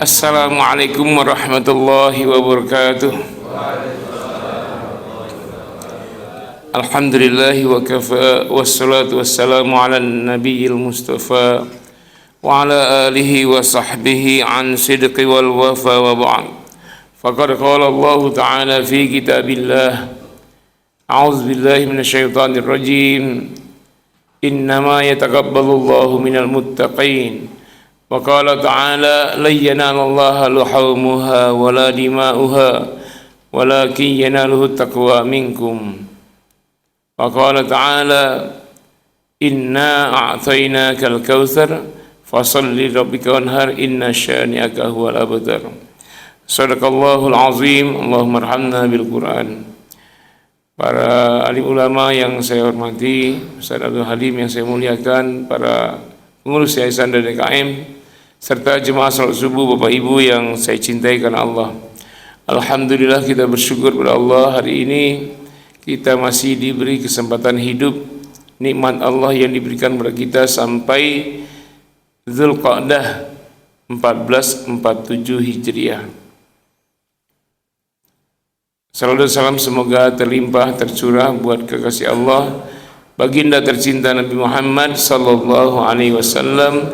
Assalamualaikum warahmatullahi wabarakatuh. Alhamdulillahi wa kafa, wassalatu wassalamu ala nabiyil mustafa wa ala alihi wa sahbihi an sidqi wal wafa wa ba'd. Faqad qala Allah ta'ala fi kitabillah, a'udzu billahi minasyaitonir rajim, innama yataqabbalu Allahu minal muttaqin. Wa qala ta'ala lan yanalallaha luhumuha wala dima'uha walakin yanaluhu taqwa minkum. Wa qala ta'ala inna a'tainakal kautsar fasalli rabbika wanhar inna syani'aka huwal abtar. Sadaqallahul azim. Allahumma arhamna bil Qur'an. Para alim ulama yang saya hormati, Ustaz Abdul Halim yang saya muliakan, para pengurus yayasan dan DKM, serta jemaah salat subuh Bapak Ibu yang saya cintai karena Allah. Alhamdulillah kita bersyukur kepada Allah, hari ini kita masih diberi kesempatan hidup. Nikmat Allah yang diberikan kepada kita sampai Zulqa'dah 1447 Hijriah. Salam dan salam semoga terlimpah tercurah buat kekasih Allah, baginda tercinta Nabi Muhammad sallallahu alaihi wasallam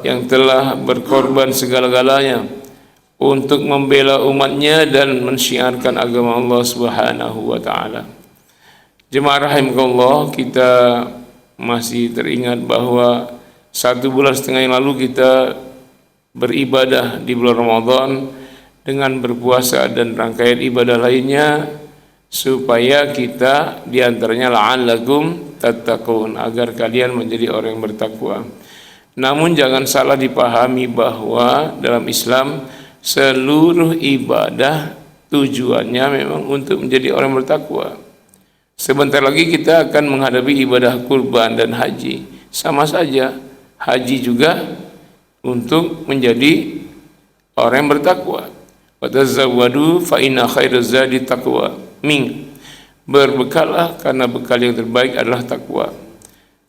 yang telah berkorban segala-galanya untuk membela umatnya dan mensyiarkan agama Allah Subhanahu wa taala. Jemaah rahimakumullah, kita masih teringat bahwa 1,5 bulan yang lalu kita beribadah di bulan Ramadan dengan berpuasa dan rangkaian ibadah lainnya, supaya kita diantaranya la'allakum tattaqun, agar kalian menjadi orang yang bertakwa. Namun jangan salah dipahami bahwa dalam Islam seluruh ibadah tujuannya memang untuk menjadi orang bertakwa. Sebentar lagi kita akan menghadapi ibadah kurban dan haji. Sama saja, haji juga untuk menjadi orang yang bertakwa. Wa tazawwadu fa inna khairaz zadi taqwa. Berbekallah karena bekal yang terbaik adalah takwa.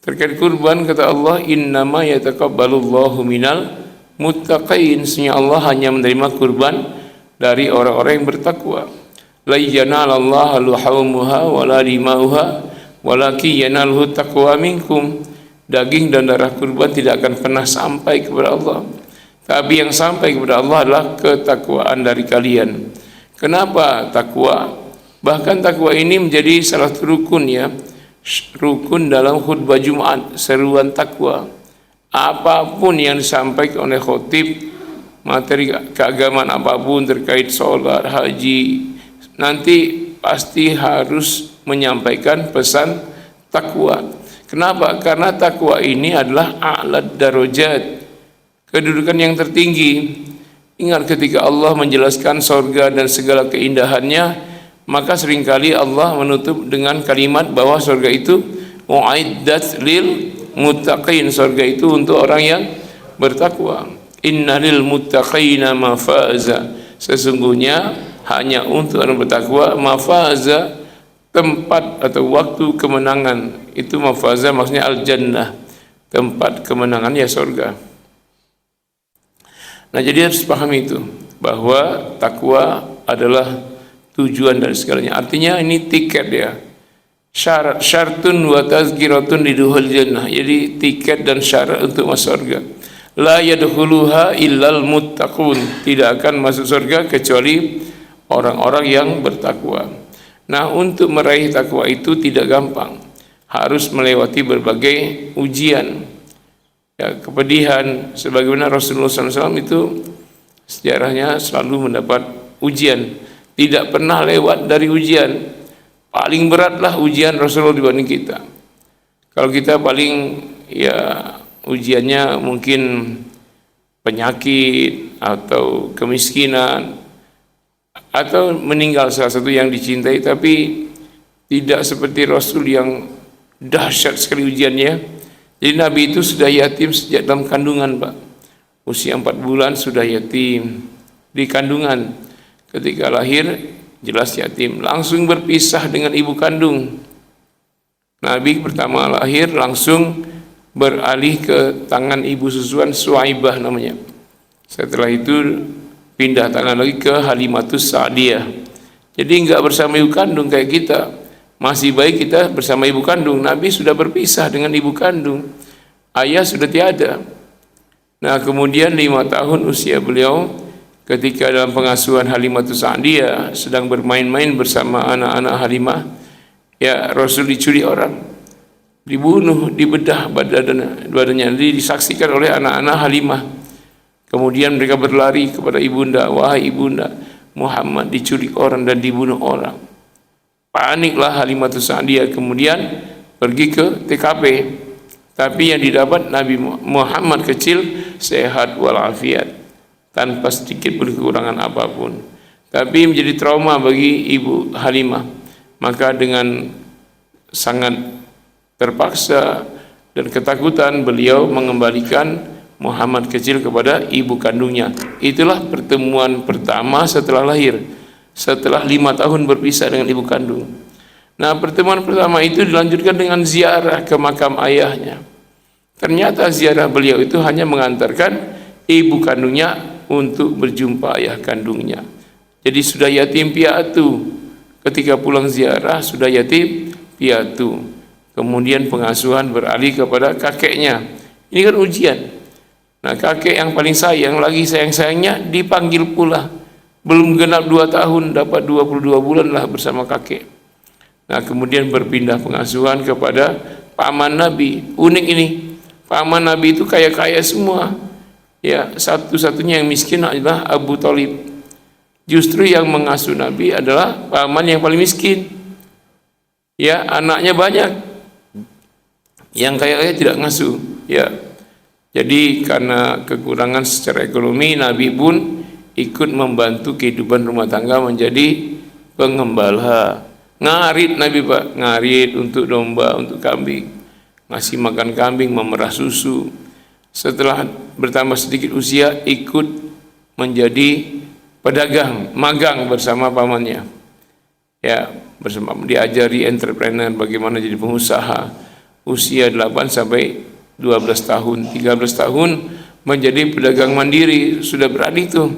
Terkait kurban kata Allah, innama yataqabbalullahu minal muttaqin, sesungguhnya Allah hanya menerima kurban dari orang-orang yang bertakwa. La yanalallaha luhumuha wala dima'uha walakin yanaluhu taqwa minkum. Daging dan darah kurban tidak akan pernah sampai kepada Allah, tapi yang sampai kepada Allah adalah ketakwaan dari kalian. Kenapa takwa? Bahkan takwa ini menjadi salah satu rukun, ya, rukun dalam khutbah Jumat, seruan takwa. Apapun yang disampaikan oleh khotib, materi keagamaan apapun terkait sholat, haji, nanti pasti harus menyampaikan pesan takwa. Kenapa? Karena takwa ini adalah a'lad darajat, kedudukan yang tertinggi. Ingat ketika Allah menjelaskan surga dan segala keindahannya, maka seringkali Allah menutup dengan kalimat bahwa surga itu u'iddat lil muttaqin, surga itu untuk orang yang bertakwa. Innalil muttaqina mafaza, sesungguhnya hanya untuk orang bertakwa, mafaza, tempat atau waktu kemenangan. Itu mafaza maksudnya al-jannah, tempat kemenangan, ya surga. Nah, jadi harus pahami itu, bahwa takwa adalah tujuan dari segalanya. Artinya ini tiket, ya, syarat, syartun wa tazkiratun liduhul jannah. Jadi tiket dan syarat untuk masuk surga. La yadkhuluha illal muttaqun, tidak akan masuk surga kecuali orang-orang yang bertakwa. Nah, untuk meraih takwa itu tidak gampang, harus melewati berbagai ujian, ya, kepedihan. Sebagaimana Rasulullah SAW itu sejarahnya selalu mendapat ujian, tidak pernah lewat dari ujian. Paling beratlah ujian Rasulullah dibanding kita. Kalau kita paling, ya, ujiannya mungkin penyakit atau kemiskinan atau meninggal salah satu yang dicintai, tapi tidak seperti Rasul yang dahsyat sekali ujiannya. Jadi Nabi itu sudah yatim sejak dalam kandungan, Pak. Usia 4 bulan sudah yatim di kandungan. Ketika lahir jelas yatim, langsung berpisah dengan ibu kandung. Nabi pertama lahir langsung beralih ke tangan ibu susuan, Suaibah namanya. Setelah itu pindah tangan lagi ke Halimatus Sa'diyah. Jadi enggak bersama ibu kandung kayak kita. Masih baik kita bersama ibu kandung. Nabi sudah berpisah dengan ibu kandung. Ayah sudah tiada. Nah, kemudian 5 tahun usia beliau ketika dalam pengasuhan Halimatus Sa'diyah sedang bermain-main bersama anak-anak Halimah, ya Rasul diculik orang, dibunuh, dibedah badannya, disaksikan oleh anak-anak Halimah. Kemudian mereka berlari kepada ibunda, wahai ibunda, Muhammad diculik orang dan dibunuh orang. Paniklah Halimatus Sa'diyah, kemudian pergi ke TKP. Tapi yang didapat Nabi Muhammad kecil, sehat walafiat, tanpa sedikit pun kekurangan apapun. Tapi menjadi trauma bagi ibu Halimah. Maka dengan sangat terpaksa dan ketakutan beliau mengembalikan Muhammad kecil kepada ibu kandungnya. Itulah pertemuan pertama setelah lahir, setelah 5 tahun berpisah dengan ibu kandung. Nah, pertemuan pertama itu dilanjutkan dengan ziarah ke makam ayahnya. Ternyata ziarah beliau itu hanya mengantarkan ibu kandungnya untuk berjumpa ayah kandungnya. Jadi sudah yatim piatu. Ketika pulang ziarah sudah yatim piatu. Kemudian pengasuhan beralih kepada kakeknya. Ini kan ujian. Nah, kakek yang paling sayang, lagi sayang-sayangnya dipanggil pula. Belum genap 2 tahun, dapat 22 bulan lah bersama kakek. Nah, kemudian berpindah pengasuhan kepada paman Nabi. Unik ini, paman Nabi itu kaya-kaya semua. Ya, satu-satunya yang miskin adalah Abu Thalib. Justru yang mengasuh Nabi adalah paman yang paling miskin. Ya, anaknya banyak. Yang kaya-kaya tidak ngasuh. Ya, jadi karena kekurangan secara ekonomi, Nabi pun ikut membantu kehidupan rumah tangga menjadi pengembala. Ngarit Nabi Pak, ngarit untuk domba, untuk kambing, ngasih makan kambing, memerah susu. Setelah bertambah sedikit usia, ikut menjadi pedagang, magang bersama pamannya. Ya, bersama diajari entrepreneur, bagaimana jadi pengusaha. Usia 8 sampai 12 tahun, 13 tahun menjadi pedagang mandiri. Sudah berani tuh,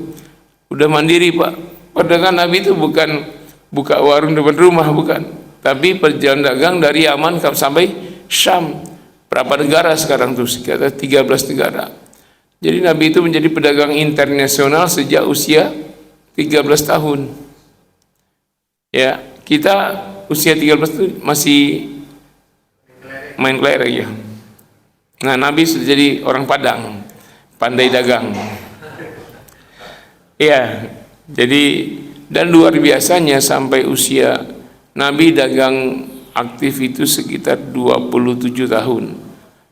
udah mandiri Pak. Pedagang Nabi itu bukan buka warung depan rumah, bukan, tapi perjalanan dagang dari Yaman sampai Syam. Berapa negara sekarang tuh? Sekitar 13 negara. Jadi Nabi itu menjadi pedagang internasional sejak usia 13 tahun. Ya, kita usia 13 itu masih main kelereng ya. Nah, Nabi sudah jadi orang Padang, pandai dagang. Ya, jadi dan luar biasanya sampai usia Nabi dagang aktif itu sekitar 27 tahun.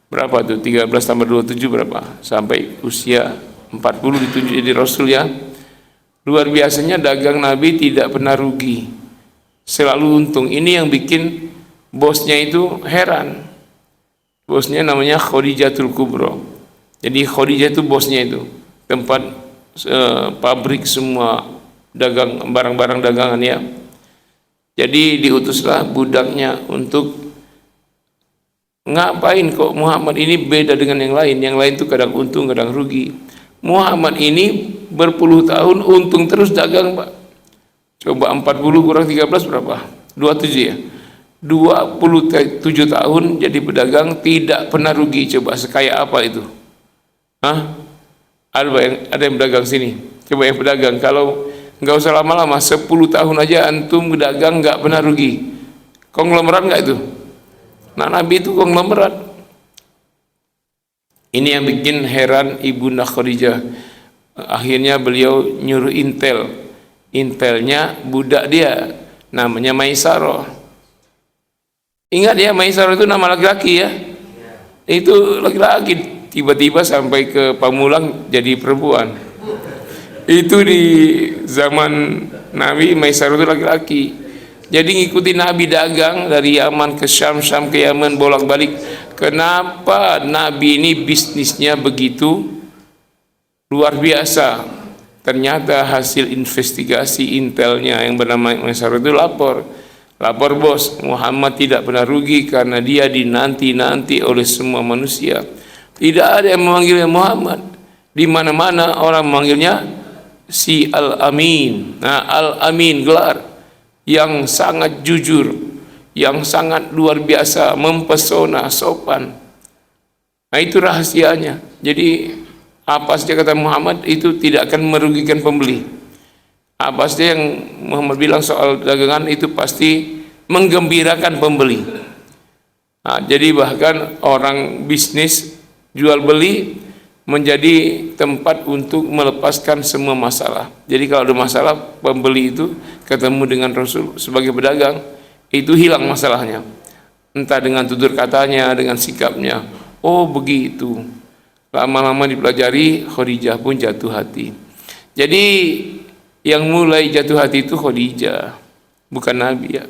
Berapa tuh? 13 tambah 27 berapa? Sampai usia 40 ditunjuk jadi Rasul ya. Luar biasanya dagang Nabi tidak pernah rugi. Selalu untung. Ini yang bikin bosnya itu heran. Bosnya namanya Khadijatul Kubro. Jadi Khadijah itu bosnya itu. Tempat pabrik semua dagang barang-barang dagangan ya. Jadi diutuslah budaknya untuk ngapain kok Muhammad ini beda dengan yang lain. Yang lain tuh kadang untung kadang rugi. Muhammad ini berpuluh tahun untung terus dagang Pak. Coba 40 kurang 13 berapa? 27 ya. 27 tahun jadi pedagang tidak pernah rugi. Coba sekaya apa itu? Hah? Ada yang pedagang sini? Coba yang pedagang, kalau nggak usah lama-lama, 10 tahun aja antum berdagang nggak pernah rugi. Konglomerat nggak itu? Nah, Nabi itu konglomerat. Ini yang bikin heran Ibunda Khadijah. Akhirnya beliau nyuruh intelnya budak dia, namanya Maisarah. Ingat ya, Maisarah itu nama laki-laki ya. Itu laki-laki, tiba-tiba sampai ke Pamulang jadi perempuan. Itu di zaman Nabi, Maisarah itu laki-laki. Jadi ngikuti Nabi dagang dari Yaman ke Syam, Syam ke Yaman, bolak-balik. Kenapa Nabi ini bisnisnya begitu luar biasa? Ternyata hasil investigasi intelnya yang bernama Maisarah itu lapor bos, Muhammad tidak pernah rugi karena dia dinanti-nanti oleh semua manusia. Tidak ada yang memanggilnya Muhammad. Di mana-mana orang memanggilnya si Al-Amin. Nah, Al-Amin gelar yang sangat jujur, yang sangat luar biasa, mempesona, sopan. Nah, itu rahasianya. Jadi apa saja kata Muhammad itu tidak akan merugikan pembeli. Apa saja yang Muhammad bilang soal dagangan itu pasti menggembirakan pembeli. Nah, jadi bahkan orang bisnis jual beli menjadi tempat untuk melepaskan semua masalah. Jadi kalau ada masalah, pembeli itu ketemu dengan Rasul sebagai pedagang, itu hilang masalahnya. Entah dengan tutur katanya, dengan sikapnya. Oh begitu. Lama-lama dipelajari, Khadijah pun jatuh hati. Jadi yang mulai jatuh hati itu Khadijah, bukan Nabi ya.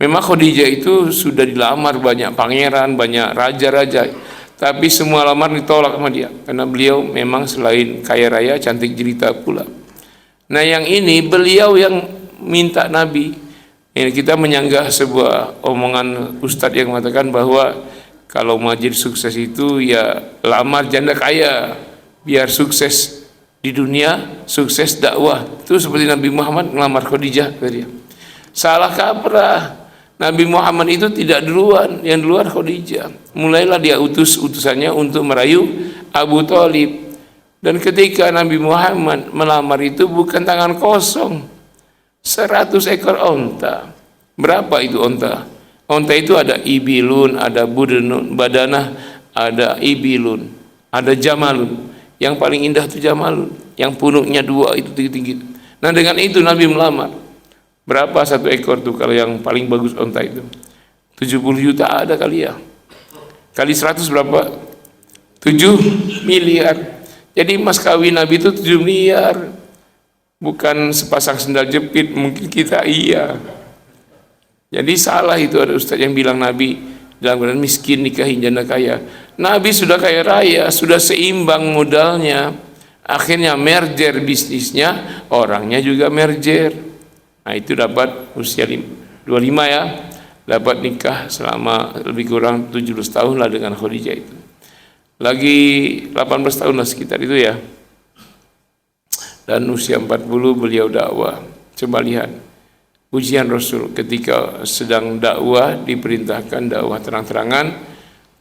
Memang Khadijah itu sudah dilamar banyak pangeran, banyak raja-raja, tapi semua lamar ditolak sama dia karena beliau memang selain kaya raya, cantik jelita pula. Nah yang ini beliau yang minta Nabi. Ini kita menyanggah sebuah omongan ustadz yang mengatakan bahwa kalau mau jadi sukses itu ya lamar janda kaya biar sukses di dunia, sukses dakwah. Itu seperti Nabi Muhammad ngelamar Khadijah tadi. Salah kaprah. Nabi Muhammad itu tidak duluan, yang duluan Khadijah. Mulailah dia utus utusannya untuk merayu Abu Thalib. Dan ketika Nabi Muhammad melamar itu bukan tangan kosong, 100 ekor onta. Berapa itu onta? Onta itu ada ibilun, ada budunun, badanah, ada ibilun, ada jamalun. Yang paling indah itu jamalun, yang punuknya 2 itu tinggi-tinggi. Nah dengan itu Nabi melamar. Berapa 1 ekor tuh kalau yang paling bagus onta itu? 70 juta ada kali ya. Kali 100 berapa? 7 miliar. Jadi mas kawin Nabi itu 7 miliar. Bukan sepasang sendal jepit, mungkin kita iya. Jadi salah itu, ada ustaz yang bilang Nabi dalam keadaan miskin nikahin janda kaya. Nabi sudah kaya raya, sudah seimbang modalnya. Akhirnya merger bisnisnya, orangnya juga merger. Nah itu dapat usia 25 ya, dapat nikah selama lebih kurang 17 tahun lah dengan Khadijah itu. Lagi 18 tahun lah sekitar itu ya. Dan usia 40 beliau dakwah. Coba lihat ujian Rasul ketika sedang dakwah, diperintahkan dakwah terang-terangan,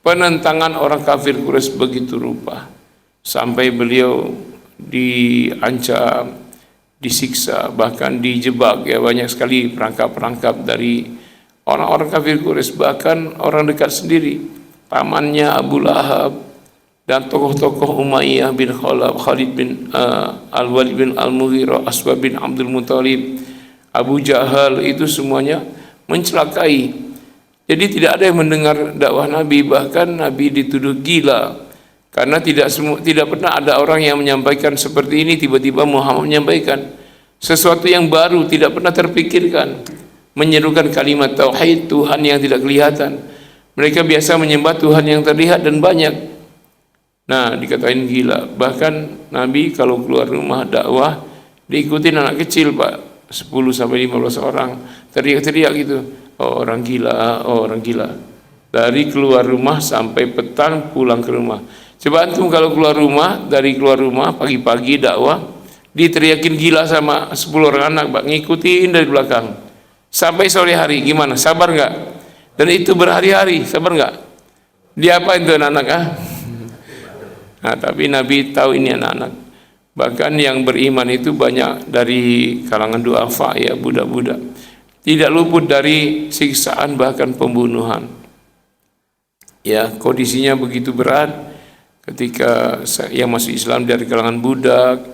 penentangan orang kafir Quraisy begitu rupa sampai beliau diancam, disiksa, bahkan dijebak ya, banyak sekali perangkap-perangkap dari orang-orang kafir Quraisy, bahkan orang dekat sendiri, pamannya Abu Lahab dan tokoh-tokoh Umayyah bin Khalaf, Khalid bin Al-Walid bin Al-Mughirah, Aswad bin Abdul Muttalib, Abu Jahal, itu semuanya mencelakai. Jadi tidak ada yang mendengar dakwah Nabi, bahkan Nabi dituduh gila. Karena tidak pernah ada orang yang menyampaikan seperti ini, tiba-tiba Muhammad menyampaikan sesuatu yang baru, tidak pernah terpikirkan, menyerukan kalimat tauhid, Tuhan yang tidak kelihatan. Mereka biasa menyembah Tuhan yang terlihat dan banyak. Nah, dikatain gila. Bahkan Nabi kalau keluar rumah dakwah diikutin anak kecil, Pak, 10 sampai 15 orang, teriak-teriak gitu. Oh, orang gila, oh, orang gila. Dari keluar rumah sampai petang pulang ke rumah. Coba antum kalau keluar rumah, dari keluar rumah pagi-pagi dakwah, diteriakin gila sama 10 orang anak, Pak, ngikutin dari belakang. Sampai sore hari, gimana? Sabar nggak? Dan itu berhari-hari, sabar nggak? Diapain tuh anak-anak? Nah, tapi Nabi tahu ini anak-anak. Bahkan yang beriman itu banyak dari kalangan duafa ya, budak-budak. Tidak luput dari siksaan bahkan pembunuhan. Ya, kondisinya begitu berat. Ketika yang masuk Islam dari kalangan budak,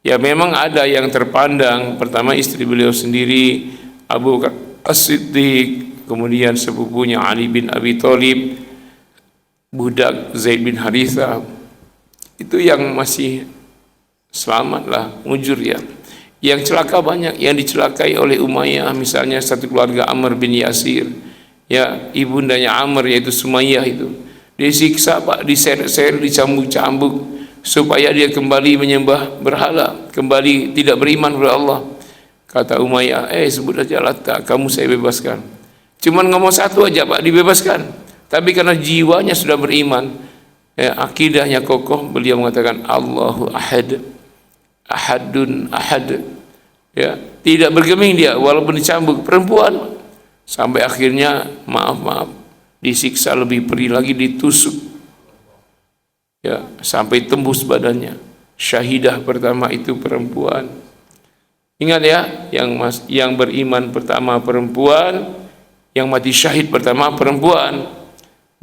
ya memang ada yang terpandang. Pertama istri beliau sendiri, Abu Bakar As-Siddiq, kemudian sepupunya Ali bin Abi Thalib, budak Zaid bin Harithah, itu yang masih selamat lah, mujur ya. Yang celaka banyak, yang dicelakai oleh Umayyah, misalnya satu keluarga Amr bin Yasir, ya ibundanya Amr yaitu Sumayyah itu disiksa, Pak, diseret-seret, dicambuk-cambuk supaya dia kembali menyembah berhala, kembali tidak beriman kepada Allah. Kata Umayyah, sebut aja Lata, kamu saya bebaskan. Cuman ngomong satu aja, Pak, dibebaskan. Tapi karena jiwanya sudah beriman, akidahnya kokoh, beliau mengatakan Allahu Ahad, ahadun ahad, ya, tidak bergeming dia walaupun dicambuk. Perempuan sampai akhirnya maaf disiksa lebih pedih lagi, ditusuk, ya, sampai tembus badannya. Syahidah pertama itu perempuan. Ingat ya, yang beriman pertama perempuan, yang mati syahid pertama perempuan.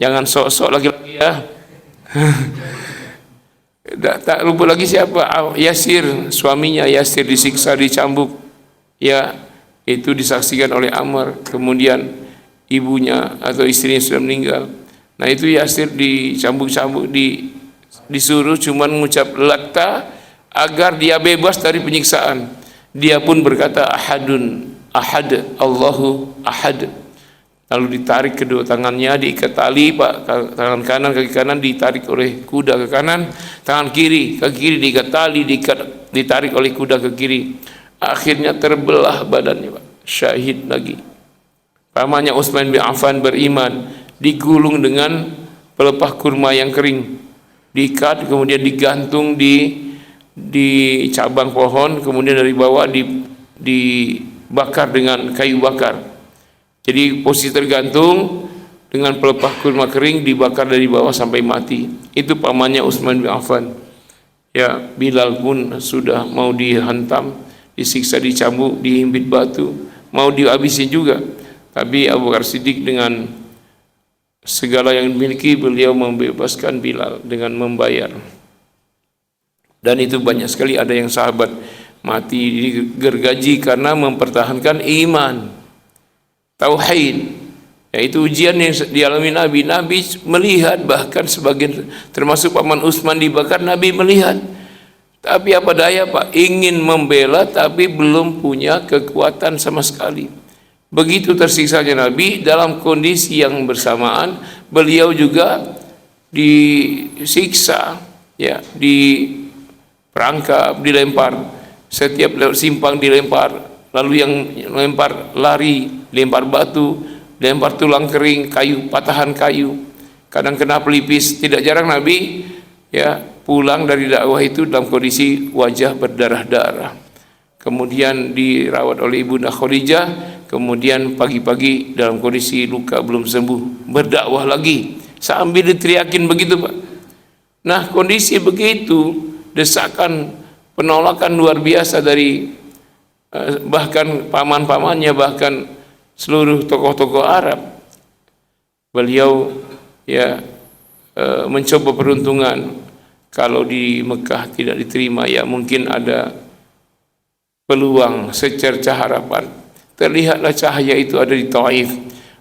Jangan sok-sok lagi-lagi ya. Tak lupa lagi siapa? Yasir, suaminya Yasir disiksa, dicambuk, ya, itu disaksikan oleh Ammar. Kemudian ibunya atau istrinya sudah meninggal. Nah itu Yasir dicambuk-cambuk, disuruh cuman mengucap lakta agar dia bebas dari penyiksaan. Dia pun berkata ahadun ahad, Allahu ahad. Lalu ditarik kedua tangannya, diikat tali, Pak, tangan kanan, kaki kanan ditarik oleh kuda ke kanan, tangan kiri, kaki kiri diikat tali, ditarik oleh kuda ke kiri. Akhirnya terbelah badannya, Pak. Syahid lagi. Pamannya Utsman bin Affan beriman, digulung dengan pelepah kurma yang kering, diikat, kemudian digantung di cabang pohon, kemudian dari bawah dibakar dengan kayu bakar. Jadi posisi tergantung dengan pelepah kurma kering, dibakar dari bawah sampai mati. Itu pamannya Utsman bin Affan. Ya, Bilal pun sudah mau dihantam, disiksa, dicambuk, dihimpit batu, mau dihabisi juga. Tapi Abu Bakar Siddiq dengan segala yang dimiliki, beliau membebaskan Bilal dengan membayar. Dan itu banyak sekali, ada yang sahabat mati digergaji karena mempertahankan iman, tauhid. Yaitu ujian yang dialami Nabi. Nabi melihat, bahkan sebagian termasuk paman Utsman dibakar, Nabi melihat. Tapi apa daya, Pak, ingin membela tapi belum punya kekuatan sama sekali. Begitu tersiksanya Nabi, dalam kondisi yang bersamaan beliau juga disiksa, ya, diperangkap, dilempar, setiap lewat simpang dilempar, lalu yang lempar lari, lempar batu, lempar tulang kering, kayu, patahan kayu, kadang kena pelipis. Tidak jarang Nabi, ya, pulang dari dakwah itu dalam kondisi wajah berdarah-darah. Kemudian dirawat oleh Ibunda Khadijah, kemudian pagi-pagi dalam kondisi luka belum sembuh, berdakwah lagi sambil diteriakin begitu, Pak. Nah, kondisi begitu, desakan penolakan luar biasa dari bahkan paman-pamannya, bahkan seluruh tokoh-tokoh Arab. Beliau, ya, mencoba peruntungan. Kalau di Mekah tidak diterima, ya mungkin ada peluang secercah harapan. Terlihatlah cahaya itu ada di Taif.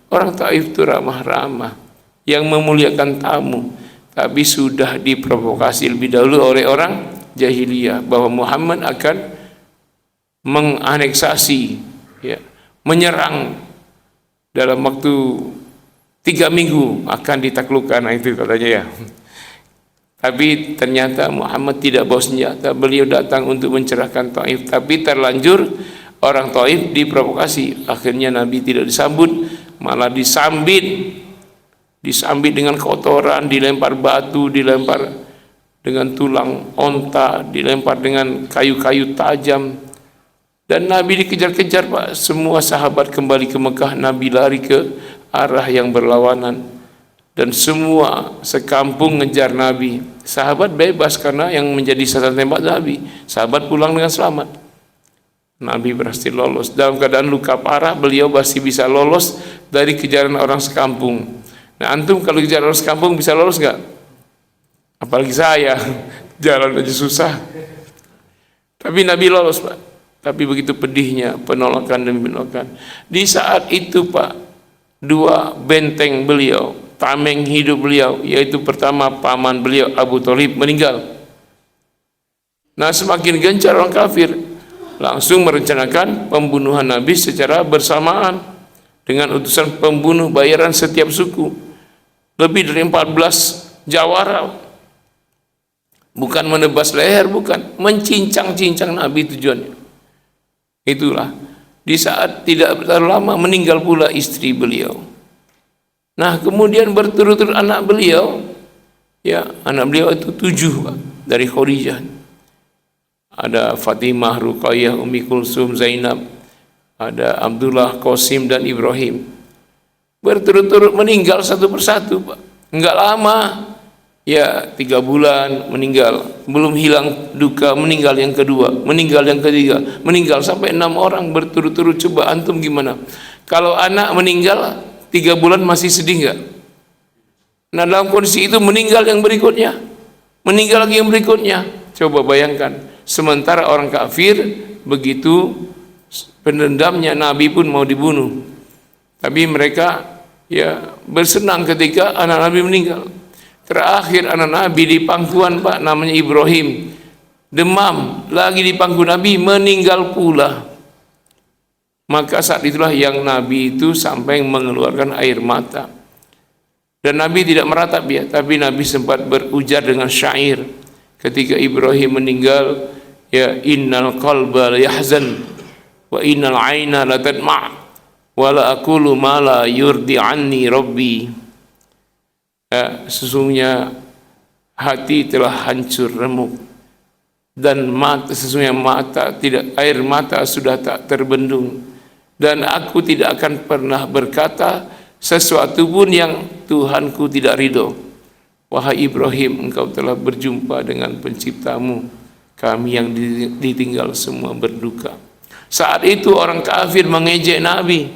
Orang Taif itu ramah-ramah, yang memuliakan tamu. Tapi sudah diprovokasi lebih dahulu oleh orang jahiliyah bahwa Muhammad akan menganeksasi, ya, menyerang dalam waktu 3 minggu akan ditaklukkan. Nah, itu katanya, ya. Tapi ternyata Muhammad tidak bawa senjata, beliau datang untuk mencerahkan Taif. Tapi terlanjur orang Taif diprovokasi, akhirnya Nabi tidak disambut, malah disambit dengan kotoran, dilempar batu, dilempar dengan tulang onta, dilempar dengan kayu-kayu tajam. Dan Nabi dikejar-kejar, Pak. Semua sahabat kembali ke Mekah, Nabi lari ke arah yang berlawanan. Dan semua sekampung ngejar Nabi. Sahabat bebas karena yang menjadi sasaran tembak Nabi. Sahabat pulang dengan selamat. Nabi berhasil lolos. Dalam keadaan luka parah, beliau masih bisa lolos dari kejaran orang sekampung. Nah, antum kalau kejar orang sekampung bisa lolos nggak? Apalagi saya, jalan aja susah. Tapi Nabi lolos, Pak. Tapi begitu pedihnya penolakan demi penolakan. Di saat itu, Pak, 2 benteng beliau, tameng hidup beliau, yaitu pertama paman beliau Abu Thalib meninggal. Nah, semakin gencar orang kafir, langsung merencanakan pembunuhan Nabi secara bersamaan dengan utusan pembunuh bayaran setiap suku. Lebih dari 14 jawara. Bukan menebas leher, bukan, mencincang-cincang Nabi tujuannya. Itulah, di saat tidak terlalu lama meninggal pula istri beliau. Nah, kemudian berturut-turut anak beliau, ya, anak beliau itu 7, Pak, dari Khadijah. ada Fatimah, Ruqayyah, Ummi Kulsum, Zainab, ada Abdullah, Qasim dan Ibrahim. Berturut-turut meninggal satu persatu, Pak. Enggak lama, ya 3 bulan meninggal, belum hilang duka, meninggal yang kedua, meninggal yang ketiga, meninggal sampai 6 orang berturut-turut. Coba antum gimana? Kalau anak meninggal 3 bulan masih sedih enggak? Nah, dalam kondisi itu meninggal yang berikutnya, meninggal lagi yang berikutnya. Coba bayangkan, sementara orang kafir begitu pendendamnya, Nabi pun mau dibunuh, tapi mereka ya bersenang ketika anak Nabi meninggal. Terakhir anak Nabi di pangkuan, Pak, namanya Ibrahim, demam lagi di pangku Nabi, meninggal pula. Maka saat itulah yang Nabi itu sampai mengeluarkan air mata. Dan Nabi tidak meratap ya, tapi Nabi sempat berujar dengan syair ketika Ibrahim meninggal, ya innal qalba la yahzan wa innal aina la tadma' wa la aqulu ma la yurdi anni rabbi. Ya, sesungguhnya hati telah hancur remuk dan sesungguhnya air mata sudah tak terbendung, dan aku tidak akan pernah berkata sesuatu pun yang Tuhanku tidak ridho. Wahai Ibrahim, engkau telah berjumpa dengan penciptamu, kami yang ditinggal semua berduka. Saat itu orang kafir mengejek Nabi,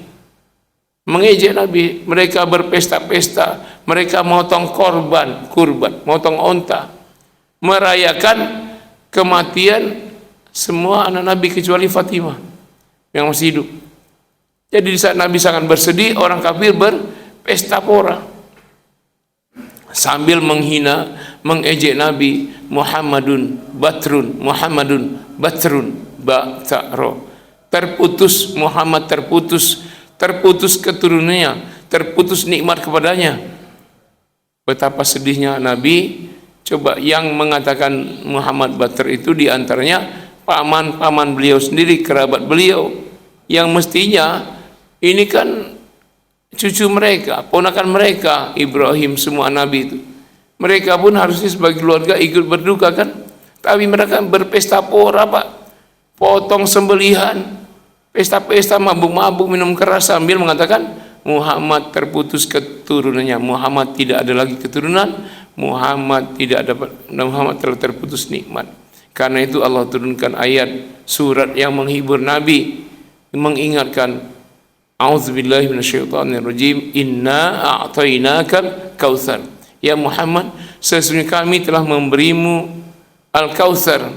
mereka berpesta-pesta, mereka motong kurban, motong onta, merayakan kematian semua anak Nabi kecuali Fatimah yang masih hidup. Jadi di saat Nabi sangat bersedih, orang kafir berpesta pora sambil menghina, mengejek Nabi, Muhammadun batrun ba'taro, terputus Muhammad, terputus keturunannya, terputus nikmat kepadanya. Betapa sedihnya Nabi. Coba yang mengatakan Muhammad Batr itu diantaranya paman beliau sendiri, kerabat beliau, yang mestinya ini kan cucu mereka, ponakan mereka, Ibrahim, semua Nabi itu. Mereka pun harusnya sebagai keluarga ikut berduka kan. Tapi mereka berpesta pora, Pak, potong sembelihan, pesta-pesta, mabuk-mabuk, minum keras sambil mengatakan Muhammad terputus keturunannya, Muhammad tidak ada lagi keturunan, Muhammad telah terputus nikmat. Karena itu Allah turunkan ayat surat yang menghibur Nabi, mengingatkan, A'udzubillahi minasyaitonirrajim, inna a'tainakal kautsar. Ya Muhammad, sesungguhnya kami telah memberimu al-kautsar.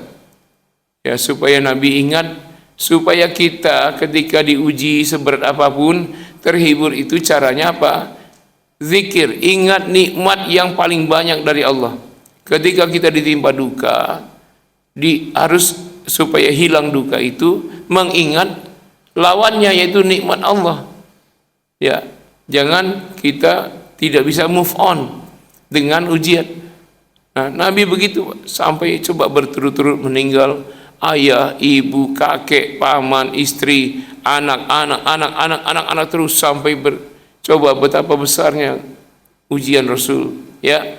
Ya, supaya Nabi ingat, supaya kita ketika diuji seberat apapun, terhibur. Itu caranya apa? Zikir, ingat nikmat yang paling banyak dari Allah. Ketika kita ditimpa duka, harus supaya hilang duka itu mengingat lawannya, yaitu nikmat Allah. Ya, jangan kita tidak bisa move on dengan ujian. Nah, Nabi begitu sampai coba berturut-turut meninggal ayah, ibu, kakek, paman, istri, anak terus sampai coba betapa besarnya ujian Rasul. Ya,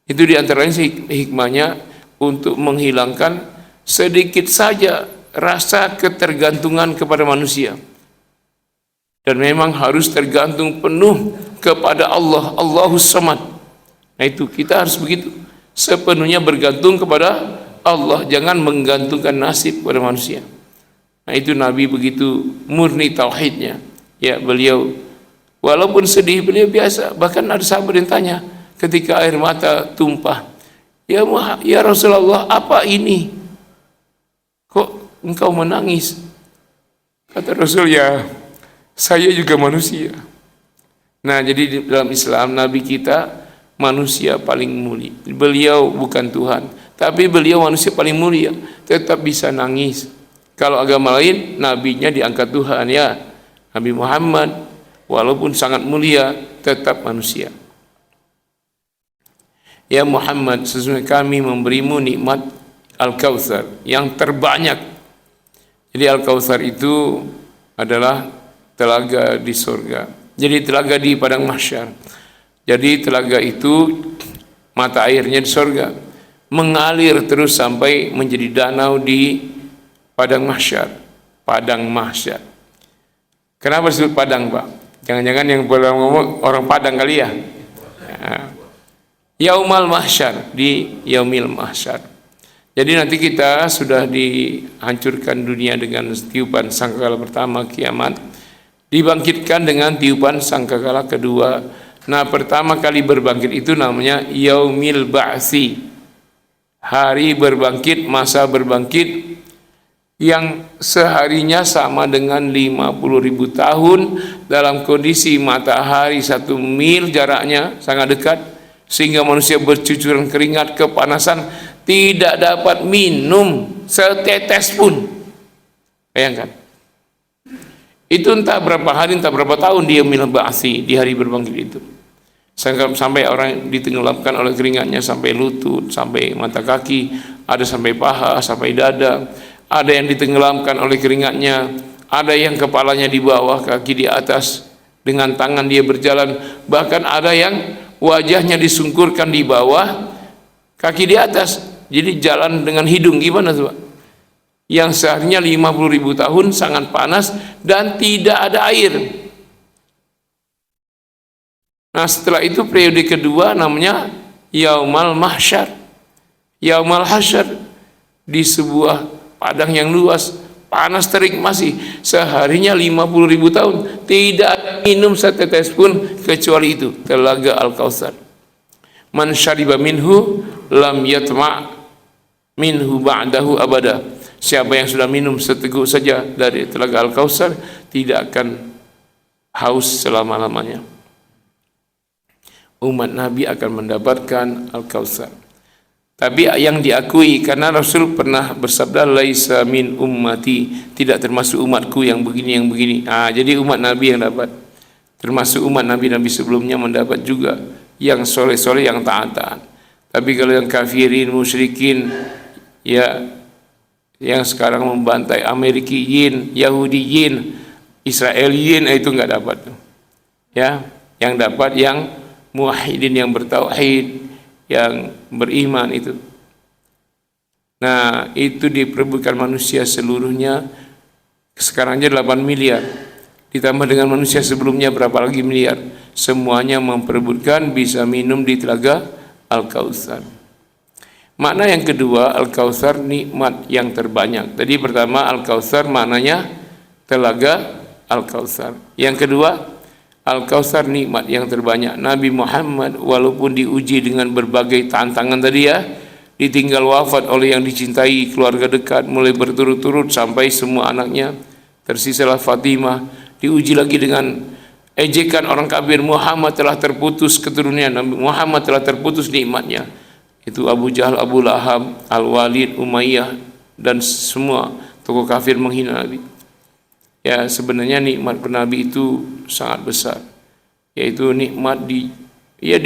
itu diantaranya hikmahnya untuk menghilangkan sedikit saja rasa ketergantungan kepada manusia, dan memang harus tergantung penuh kepada Allah, Allahus Samad. Nah, itu kita harus begitu, sepenuhnya bergantung kepada Allah, jangan menggantungkan nasib pada manusia. Nah, itu Nabi begitu murni tauhidnya. Ya, beliau walaupun sedih, beliau biasa. Bahkan ada sahabat yang tanya ketika air mata tumpah, ya Rasulullah, apa ini? Kok engkau menangis? Kata Rasul, ya saya juga manusia. Nah, jadi di dalam Islam Nabi kita manusia paling mulia. Beliau bukan Tuhan, tapi beliau manusia paling mulia, tetap bisa nangis. Kalau agama lain, nabinya diangkat Tuhan. Ya, Nabi Muhammad walaupun sangat mulia, tetap manusia. Ya Muhammad, sesungguhnya kami memberimu nikmat Al-Kautsar yang terbanyak. Jadi Al-Kautsar itu adalah telaga di surga. Jadi telaga di padang mahsyar. Jadi telaga itu mata airnya di surga mengalir terus sampai menjadi danau di padang mahsyar. Padang mahsyar. Kenapa disebut padang, Pak? Jangan-jangan yang boleh ngomong orang Padang kali ya? Yaumal mahsyar, di yaumil mahsyar. Jadi nanti kita sudah dihancurkan dunia dengan tiupan sangkakala pertama kiamat, dibangkitkan dengan tiupan sangkakala kedua. Nah, pertama kali berbangkit itu namanya yaumil ba'si, hari berbangkit, masa berbangkit yang seharinya sama dengan 50.000 tahun dalam kondisi matahari 1 mil jaraknya sangat dekat, sehingga manusia bercucuran keringat, kepanasan, tidak dapat minum setetes pun. Bayangkan. Itu entah berapa hari, entah berapa tahun dia yaumil ba'si, di hari berbangkit itu. Sampai orang ditenggelamkan oleh keringatnya sampai lutut, sampai mata kaki, ada sampai paha, sampai dada. Ada yang ditenggelamkan oleh keringatnya, ada yang kepalanya di bawah, kaki di atas, dengan tangan dia berjalan, bahkan ada yang wajahnya disungkurkan di bawah, kaki di atas, jadi jalan dengan hidung. Gimana tuh, Pak? Yang seharinya 50.000 tahun sangat panas dan tidak ada air. Nah, setelah itu periode kedua namanya Yaumal Mahsyar. Yaumal Hasyar, di sebuah padang yang luas, panas terik, masih seharinya 50.000 tahun tidak ada minum setetes pun kecuali itu, telaga Al-Kautsar. Man syariba minhu lam yatma' minhu ba'dahu abada. Siapa yang sudah minum seteguk saja dari telaga Al-Kautsar tidak akan haus selama-lamanya. Umat Nabi akan mendapatkan Al-Kautsar. Tapi yang diakui, karena Rasul pernah bersabda, laisa min ummati, tidak termasuk umatku yang begini yang begini. Jadi umat Nabi yang dapat, termasuk umat Nabi-Nabi sebelumnya mendapat juga, yang soleh-soleh, yang taat-taat. Tapi kalau yang kafirin, musyrikin, ya yang sekarang membantai Amerikiyin, Yahudiyin, Israeliyin, itu nggak dapat. Ya, yang dapat yang muwahhidin, yang bertauhid, yang beriman itu. Nah, itu diperebutkan manusia seluruhnya. Sekarang aja 8 miliar. Ditambah dengan manusia sebelumnya berapa lagi miliar. Semuanya memperebutkan bisa minum di telaga Al-Kautsar. Makna yang kedua, Al-Kautsar nikmat yang terbanyak. Tadi pertama Al-Kautsar maknanya telaga Al-Kautsar. Yang kedua, Al-Kautsar nikmat yang terbanyak. Nabi Muhammad walaupun diuji dengan berbagai tantangan tadi ya, ditinggal wafat oleh yang dicintai, keluarga dekat, mulai berturut-turut sampai semua anaknya, tersisalah Fatimah, diuji lagi dengan ejekan orang kafir. Muhammad telah terputus keturunannya, Nabi Muhammad telah terputus nikmatnya. Itu Abu Jahal, Abu Lahab, Al-Walid, Umayyah, dan semua tokoh kafir menghina Nabi. Ya, sebenarnya nikmat Nabi itu sangat besar, yaitu nikmat di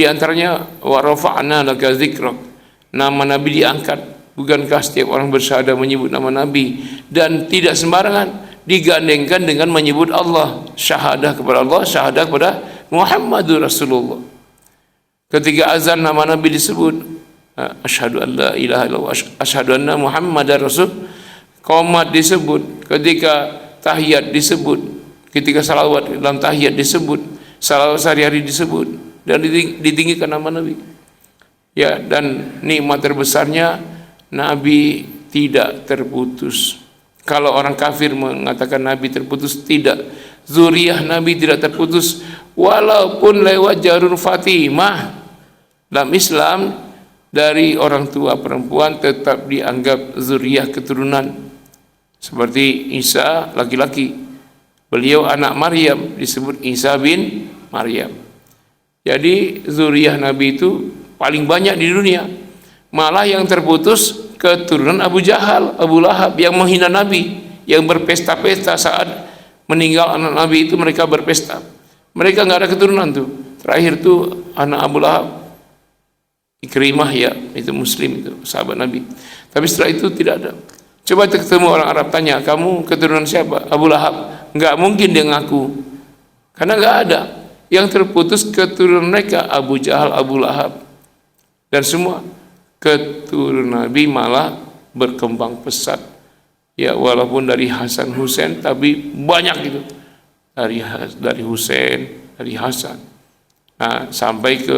antaranya wa rafa'na laka dzikrak, nama Nabi diangkat. Bukankah setiap orang bersyahadat menyebut nama Nabi, dan tidak sembarangan digandengkan dengan menyebut Allah, syahadah kepada Allah, syahadah kepada Muhammadur Rasulullah. Ketika azan nama Nabi disebut, asyhadu an la ilaha illallah, asyhadu anna Muhammadar Rasul. Qomat disebut, ketika tahiyat disebut, ketika salawat dalam tahiyat disebut, salawat sehari-hari disebut, dan ditinggikan nama Nabi. Ya, dan nikmat terbesarnya Nabi tidak terputus. Kalau orang kafir mengatakan Nabi terputus, tidak. Zuriyah Nabi tidak terputus walaupun lewat jalur Fatimah. Dalam Islam, dari orang tua perempuan tetap dianggap zuriyah keturunan. Seperti Isa laki-laki, beliau anak Maryam, disebut Isa bin Maryam. Jadi zuriyah Nabi itu paling banyak di dunia. Malah yang terputus keturunan Abu Jahal, Abu Lahab, yang menghina Nabi, yang berpesta-pesta saat meninggal anak Nabi itu. Mereka berpesta, mereka nggak ada keturunan tuh. Terakhir tuh anak Abu Lahab, Ikrimah, ya itu Muslim, itu sahabat Nabi. Tapi setelah itu tidak ada. Coba ketemu orang Arab, tanya, kamu keturunan siapa? Abu Lahab. Nggak mungkin dia ngaku, karena nggak ada. Yang terputus keturunan mereka Abu Jahal, Abu Lahab, dan semua. keturunan Nabi malah berkembang pesat. Ya walaupun dari Hasan Husain tapi banyak itu. Dari Husain, dari Hasan. Nah, sampai ke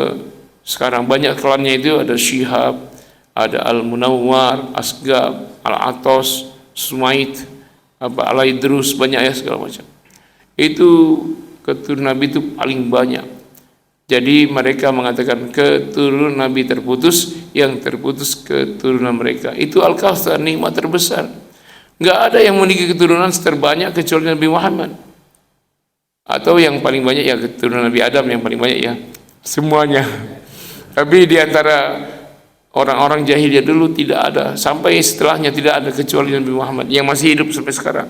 sekarang banyak klannya itu ada Syihab, ada Al-Munawwar, Asgab, Al-Atos, Sumaid, Al-Idrus, banyak ya segala macam. Itu keturunan Nabi itu paling banyak. Jadi mereka mengatakan keturunan Nabi terputus, yang terputus keturunan mereka. Itu Al-Kautsar, nikmat terbesar. Nggak ada yang memiliki keturunan terbanyak kecuali Nabi Muhammad. Atau yang paling banyak ya keturunan Nabi Adam yang paling banyak ya. Semuanya. Tapi di antara orang-orang jahiliyah dulu tidak ada, sampai setelahnya tidak ada kecuali Nabi Muhammad yang masih hidup sampai sekarang.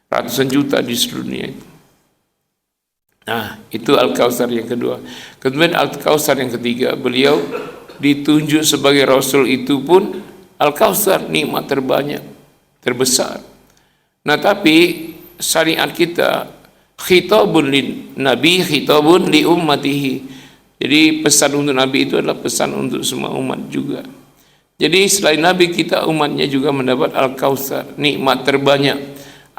Ratusan juta di seluruh dunia itu. Nah, itu Al-Kautsar yang kedua. Kemudian Al-Kautsar yang ketiga, beliau ditunjuk sebagai Rasul itu pun Al-Kautsar, nikmat terbanyak, terbesar. Nah, tapi syariat kita khitabun lin nabi, khitabun li ummatihi. Jadi pesan untuk Nabi itu adalah pesan untuk semua umat juga. Jadi selain Nabi, kita umatnya juga mendapat Al-Kautsar, nikmat terbanyak.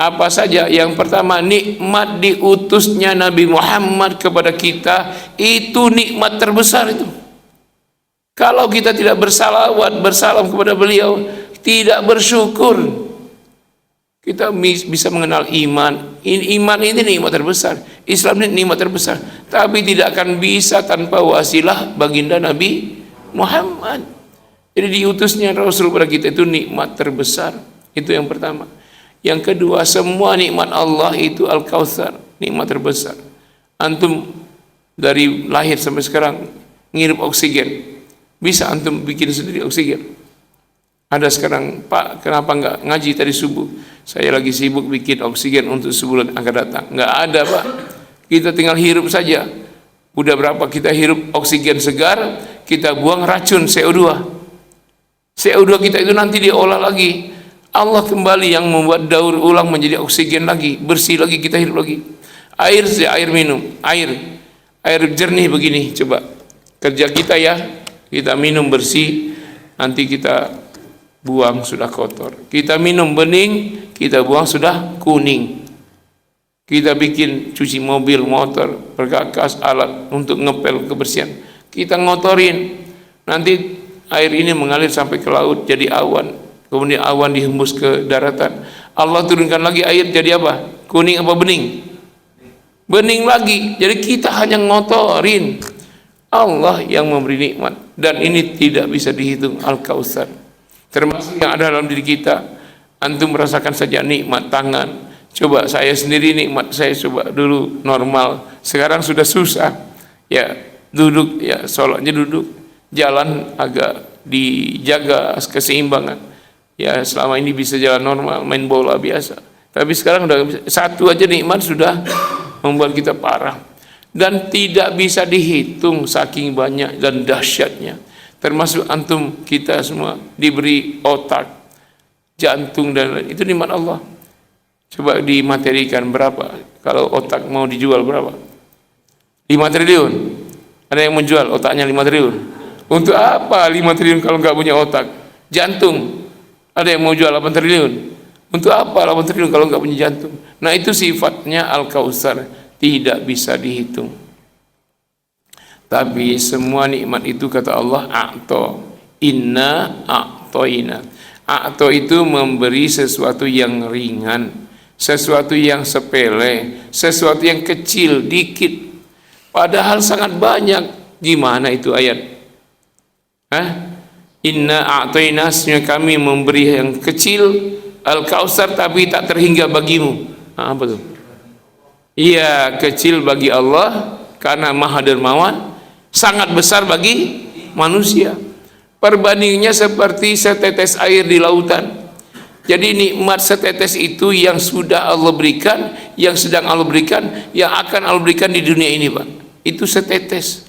Apa saja? Yang pertama, nikmat diutusnya Nabi Muhammad kepada kita, itu nikmat terbesar itu. Kalau kita tidak bersalawat, bersalam kepada beliau, tidak bersyukur, kita bisa mengenal iman. Iman ini nikmat terbesar, Islam ini nikmat terbesar, tapi tidak akan bisa tanpa wasilah baginda Nabi Muhammad. Jadi diutusnya Rasul kepada kita itu nikmat terbesar. Itu yang pertama. Yang kedua, semua nikmat Allah itu Al-Kautsar, nikmat terbesar. Antum dari lahir sampai sekarang ngirup oksigen, bisa antum bikin sendiri oksigen. Ada sekarang, Pak, kenapa nggak ngaji tadi subuh? Saya lagi sibuk bikin oksigen untuk sebulan akan datang. Nggak ada, Pak. Kita tinggal hirup saja. Udah berapa kita hirup oksigen segar, kita buang racun CO2. CO2 kita itu nanti diolah lagi. Allah kembali yang membuat daur ulang menjadi oksigen lagi, bersih lagi, kita hidup lagi. Air minum, air jernih begini, coba kerja kita ya, kita minum bersih, nanti kita buang sudah kotor. Kita minum bening, kita buang sudah kuning. Kita bikin cuci mobil, motor, perkakas, alat untuk ngepel kebersihan, kita ngotorin, nanti air ini mengalir sampai ke laut jadi awan. Kemudian awan dihembus ke daratan. Allah turunkan lagi air jadi apa? Kuning apa bening? Bening lagi. Jadi kita hanya ngotorin. Allah yang memberi nikmat. Dan ini tidak bisa dihitung, Al-Kautsar. Termasuk yang ada dalam diri kita. Antum merasakan saja nikmat tangan. Coba saya sendiri nikmat, saya coba dulu normal. Sekarang sudah susah. Ya, duduk, ya sholatnya duduk. Jalan agak dijaga keseimbangan. Ya selama ini bisa jalan normal, main bola biasa. Tapi sekarang udah bisa. Satu aja nikmat sudah membuat kita parah. Dan tidak bisa dihitung saking banyak dan dahsyatnya. Termasuk antum kita semua diberi otak, jantung dan lain. Itu nikmat Allah. Coba dimaterikan berapa? Kalau otak mau dijual berapa? 5 triliun. Ada yang menjual otaknya 5 triliun. Untuk apa 5 triliun kalau nggak punya otak? Jantung. Ada yang mau jual 8 triliun. Untuk apa 8 triliun kalau nggak punya jantung? Nah itu sifatnya Al-Kautsar, tidak bisa dihitung. Tapi semua nikmat itu kata Allah, a'to, inna a'toina. A'to itu memberi sesuatu yang ringan, sesuatu yang sepele, sesuatu yang kecil, dikit. Padahal sangat banyak. Gimana itu ayat? Inna a'toina, kami memberi yang kecil, Al-Kautsar, tapi tak terhingga bagimu. Apa tuh? Iya, kecil bagi Allah karena Maha Dermawan, sangat besar bagi manusia. Perbandingannya seperti setetes air di lautan. Jadi nikmat setetes itu yang sudah Allah berikan, yang sedang Allah berikan, yang akan Allah berikan di dunia ini, Pak. Itu setetes.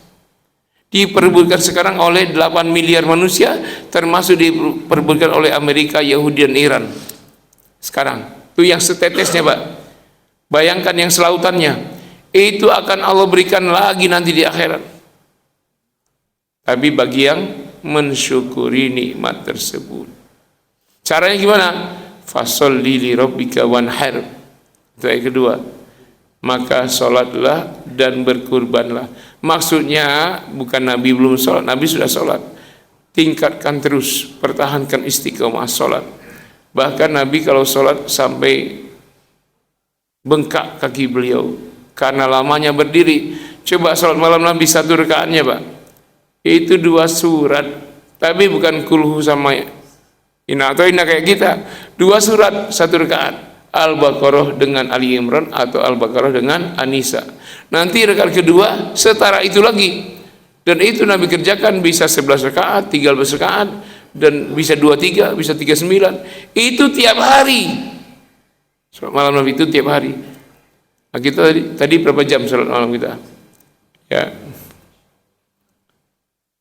Diperebutkan sekarang oleh 8 miliar manusia, termasuk diperebutkan oleh Amerika, Yahudi dan Iran. Sekarang itu yang setetesnya, Pak. Bayangkan yang selautannya, itu akan Allah berikan lagi nanti di akhirat. Tapi bagi yang mensyukuri nikmat tersebut. Caranya gimana? Fasholli li rabbika wanhar. Itu ayat kedua. Maka sholatlah dan berkurbanlah. Maksudnya bukan Nabi belum sholat, Nabi sudah sholat. Tingkatkan terus, pertahankan istiqomah sholat. Bahkan Nabi kalau sholat sampai bengkak kaki beliau karena lamanya berdiri. Coba sholat malam Nabi 1 rakaatnya Pak, itu 2 surat, tapi bukan kulhu sama Inna atau Inna kayak kita. 2 surat 1 rakaat, Al-Baqarah dengan Ali Imran atau Al-Baqarah dengan An-Nisa. Nanti rakaat kedua setara itu lagi, dan itu Nabi kerjakan bisa 11 rakaat, 13 rakaat, dan bisa 23, bisa 39. Itu tiap hari. Sholat malam Nabi itu tiap hari. Nah, kita tadi berapa jam sholat malam kita?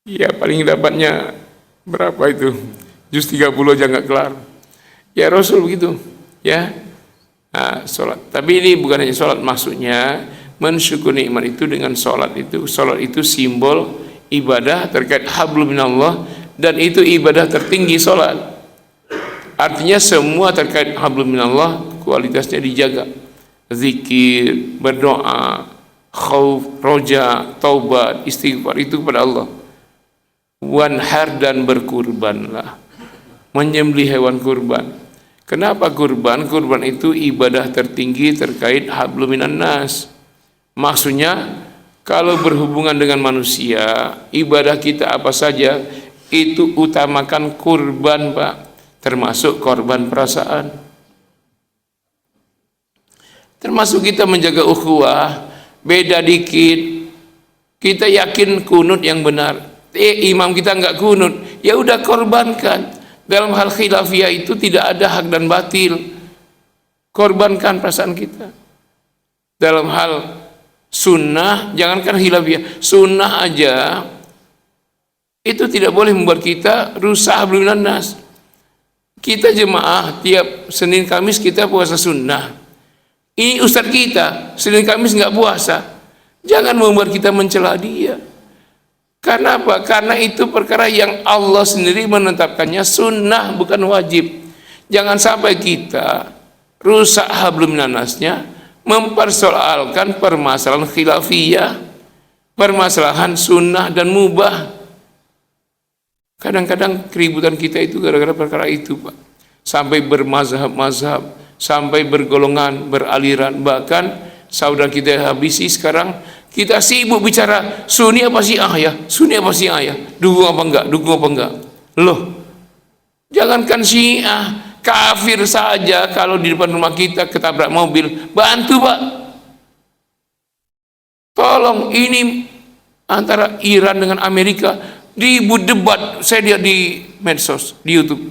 Ya paling dapatnya berapa itu? Juz 30 aja nggak kelar. Ya Rasul begitu, ya. Nah, sholat. Tapi ini bukan hanya sholat, maksudnya mensyukuri nikmat itu dengan sholat itu. Sholat itu simbol ibadah terkait hablum minallah, dan itu ibadah tertinggi sholat. Artinya semua terkait hablum minallah kualitasnya dijaga. Zikir, berdoa, khauf, roja, taubat, istighfar itu kepada Allah. Wanhar dan berkurbanlah, menyembelih hewan kurban. Kenapa kurban? Kurban itu ibadah tertinggi terkait hablum minan nas. Maksudnya kalau berhubungan dengan manusia, ibadah kita apa saja itu utamakan kurban Pak, termasuk korban perasaan. Termasuk kita menjaga ukhuwah. Beda dikit, kita yakin kunut yang benar, imam kita enggak kunut, ya udah korbankan. Dalam hal khilafiyah itu tidak ada hak dan batil, korbankan perasaan kita. Dalam hal sunnah, jangankan khilafiyah, sunnah aja itu tidak boleh membuat kita rusak hablum minan nas. Kita jemaah tiap Senin Kamis kita puasa sunnah. Ini ustadz kita Senin Kamis nggak puasa, jangan membuat kita mencela dia. Karena apa? Karena itu perkara yang Allah sendiri menetapkannya sunnah, bukan wajib. Jangan sampai kita rusak hablum minan nasnya, mempersoalkan permasalahan khilafiyah, permasalahan sunnah dan mubah. Kadang-kadang keributan kita itu gara-gara perkara itu Pak, sampai bermazhab-mazhab, sampai bergolongan, beraliran. Bahkan saudara kita habisi sekarang, kita sibuk bicara Sunni apa Syiah ya, Sunni apa Syiah ya, dukung apa enggak, dukung apa enggak. Loh, jangankan Syiah, kafir saja kalau di depan rumah kita ketabrak mobil, bantu Pak. Tolong, ini antara Iran dengan Amerika ribut debat. Saya lihat di medsos, di YouTube,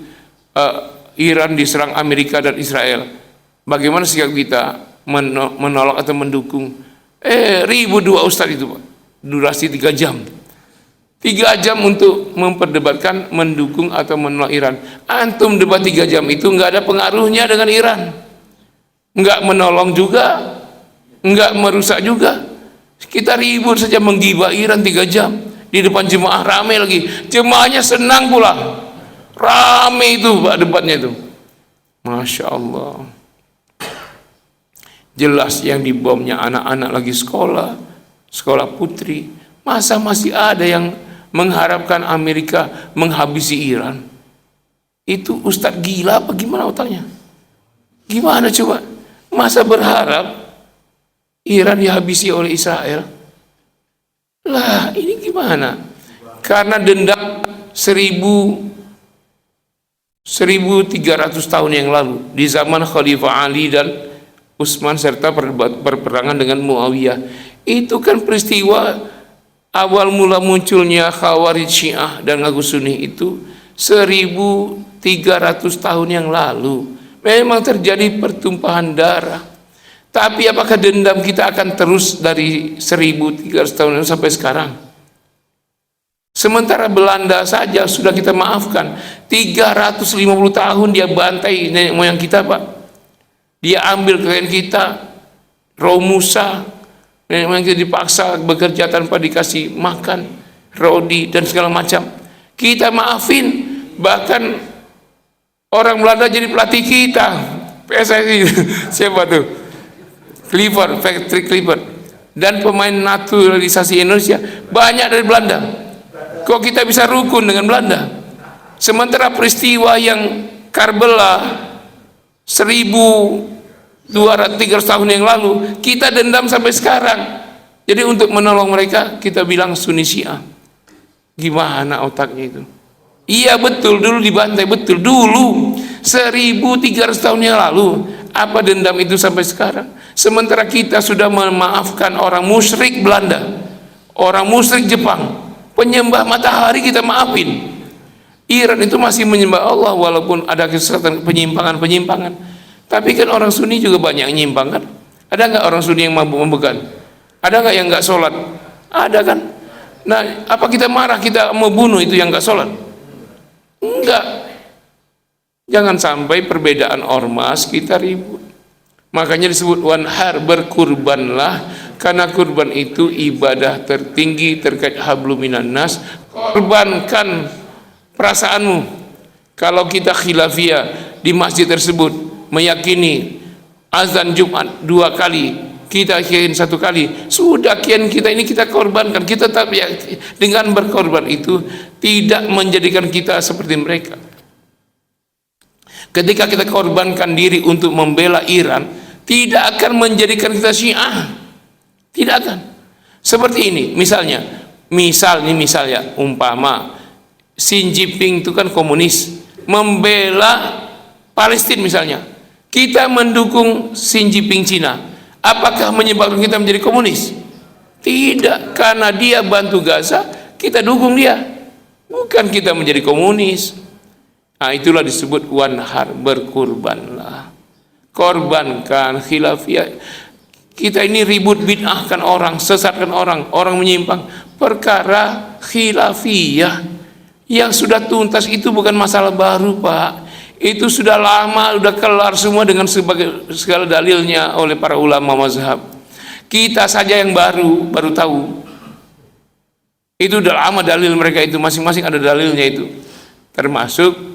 Iran diserang Amerika dan Israel. Bagaimana sikap kita, menolak atau mendukung? Ribut 2 ustadz itu Pak, durasi 3 jam. 3 jam untuk memperdebatkan mendukung atau menolak Iran. Antum debat 3 jam itu nggak ada pengaruhnya dengan Iran, nggak menolong juga, nggak merusak juga. Kita ribut saja menggibah Iran 3 jam di depan jemaah, rame lagi. Jemaahnya senang pula, rame itu Pak debatnya itu. Masya Allah. Jelas yang dibomnya anak-anak lagi sekolah putri. Masa masih ada yang mengharapkan Amerika menghabisi Iran? Itu ustadz gila apa gimana otaknya? Gimana coba? Masa berharap Iran dihabisi oleh Israel? Lah ini gimana? Karena dendam 1300 tahun yang lalu di zaman Khalifah Ali dan Utsman serta perperangan dengan Muawiyah. Itu kan peristiwa awal mula munculnya Khawarij Syiah dan Ngaku Sunni itu 1300 tahun yang lalu. Memang terjadi pertumpahan darah. Tapi apakah dendam kita akan terus dari 1300 tahun sampai sekarang? Sementara Belanda saja sudah kita maafkan, 350 tahun dia bantai nenek moyang kita Pak. Dia ambil kekayaan kita, Romusa, nenek moyang kita dipaksa bekerja tanpa dikasih makan, rodi dan segala macam. Kita maafin, bahkan orang Belanda jadi pelatih kita. PSSI siapa tuh? Clifford, Patrick Clifford. Dan pemain naturalisasi Indonesia banyak dari Belanda. Kok kita bisa rukun dengan Belanda? Sementara peristiwa yang Karbala 1200-300 tahun yang lalu kita dendam sampai sekarang. Jadi untuk menolong mereka kita bilang Sunni Syiah. Gimana otaknya itu? Iya betul, dulu dibantai, betul dulu 1300 tahun yang lalu. Apa dendam itu sampai sekarang? Sementara kita sudah memaafkan orang musyrik Belanda, orang musyrik Jepang, penyembah matahari kita maafin. Iran itu masih menyembah Allah walaupun ada kesesatan, penyimpangan. Tapi kan orang Sunni juga banyak yang nyimpang kan? Ada nggak orang Sunni yang mabuk-mabukan? Ada nggak yang nggak sholat? Ada kan? Nah, apa kita marah, kita mau bunuh itu yang nggak sholat? Enggak. Jangan sampai perbedaan ormas kita ribut. Makanya disebut wanhar, berkurbanlah, karena kurban itu ibadah tertinggi terkait hablum minan nas. Korbankan perasaanmu. Kalau kita khilafiyah di masjid tersebut meyakini azan Jumat 2 kali, kita kian 1 kali, sudah kian kita ini kita korbankan. Kita tak dengan berkorban itu tidak menjadikan kita seperti mereka. Ketika kita korbankan diri untuk membela Iran, tidak akan menjadikan kita Syiah, tidak akan. Seperti ini misalnya umpama Xi Jinping itu kan komunis, membela Palestina misalnya, kita mendukung Xi Jinping Cina, apakah menyebabkan kita menjadi komunis? Tidak, karena dia bantu Gaza, kita dukung dia, bukan kita menjadi komunis. Nah, itulah disebut wanhar, berkurbanlah, korbankan khilafiyah. Kita ini ribut bid'ahkan orang, sesatkan orang menyimpang, perkara khilafiyah yang sudah tuntas itu bukan masalah baru, Pak. Itu sudah lama, sudah kelar semua dengan segala dalilnya oleh para ulama mazhab. Kita saja yang baru tahu. Itu udah lama dalil mereka itu, masing-masing ada dalilnya itu. Termasuk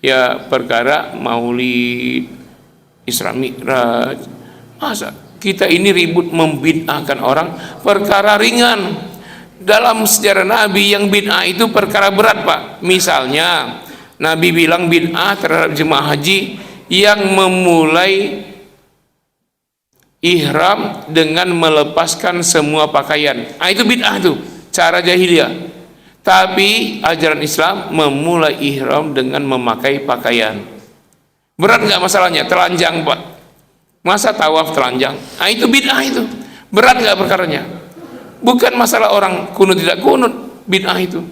ya perkara Maulid, Isra Mi'raj. Masa kita ini ribut membid'ahkan orang, perkara ringan. Dalam sejarah Nabi yang bid'ah itu perkara berat, Pak. Misalnya Nabi bilang bid'ah terhadap jemaah haji yang memulai ihram dengan melepaskan semua pakaian. Ah, itu bid'ah tuh, cara jahiliyah. Tapi ajaran Islam memulai ihram dengan memakai pakaian. Berat nggak masalahnya? Telanjang, Pak. Masa tawaf telanjang? Ah, itu bid'ah itu. Berat nggak perkaranya? Bukan masalah orang kunut tidak kunut, bid'ah itu.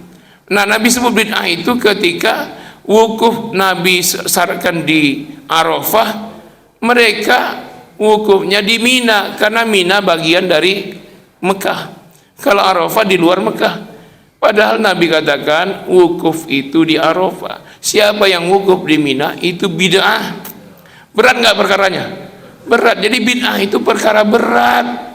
Nah, Nabi sebut bid'ah itu ketika wukuf Nabi syaratkan di Arafah, mereka wukufnya di Mina, karena Mina bagian dari Mekah. Kalau Arafah di luar Mekah. Padahal Nabi katakan wukuf itu di Arafah. Siapa yang wukuf di Mina itu bid'ah. Berat nggak perkaranya? Berat. Jadi bid'ah itu perkara berat.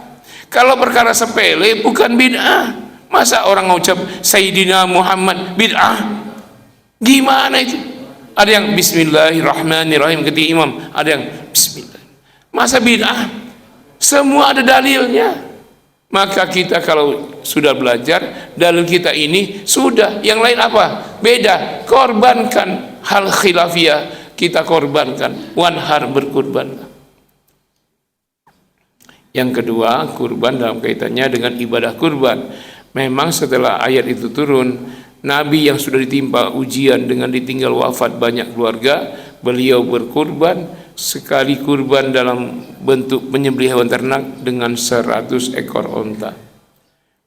Kalau perkara sepele bukan bid'ah. Masa orang ngucap Sayyidina Muhammad bid'ah? Gimana itu? Ada yang Bismillahirrahmanirrahim ketika imam, ada yang Bismillah. Masa bid'ah? Semua ada dalilnya. Maka kita kalau sudah belajar dalil kita ini sudah, yang lain apa? Beda. Korbankan hal khilafiyah, kita korbankan, wanhar, berkurban. Yang kedua, kurban dalam kaitannya dengan ibadah kurban. Memang setelah ayat itu turun, Nabi yang sudah ditimpa ujian dengan ditinggal wafat banyak keluarga, beliau berkurban. Sekali kurban dalam bentuk penyembelih hewan ternak dengan 100 ekor onta.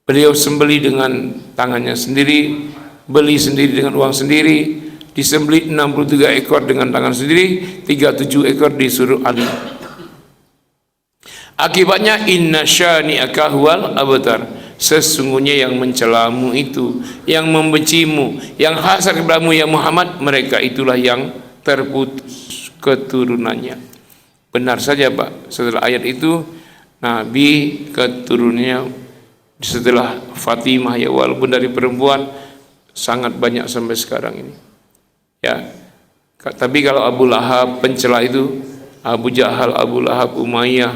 Beliau sembelih dengan tangannya sendiri, beli sendiri dengan uang sendiri, disembelih 63 ekor dengan tangan sendiri, 37 ekor disuruh Ali. Akibatnya inna syani'aka huwal abtar. Sesungguhnya yang mencelamu itu, yang membencimu, yang hasad kepadamu ya Muhammad, mereka itulah yang terputus keturunannya. Benar saja, Pak. Setelah ayat itu Nabi keturunannya setelah Fatimah, ya walaupun dari perempuan, sangat banyak sampai sekarang ini. Ya. Tapi kalau Abu Lahab pencela itu, Abu Jahal, Abu Lahab, Umayyah,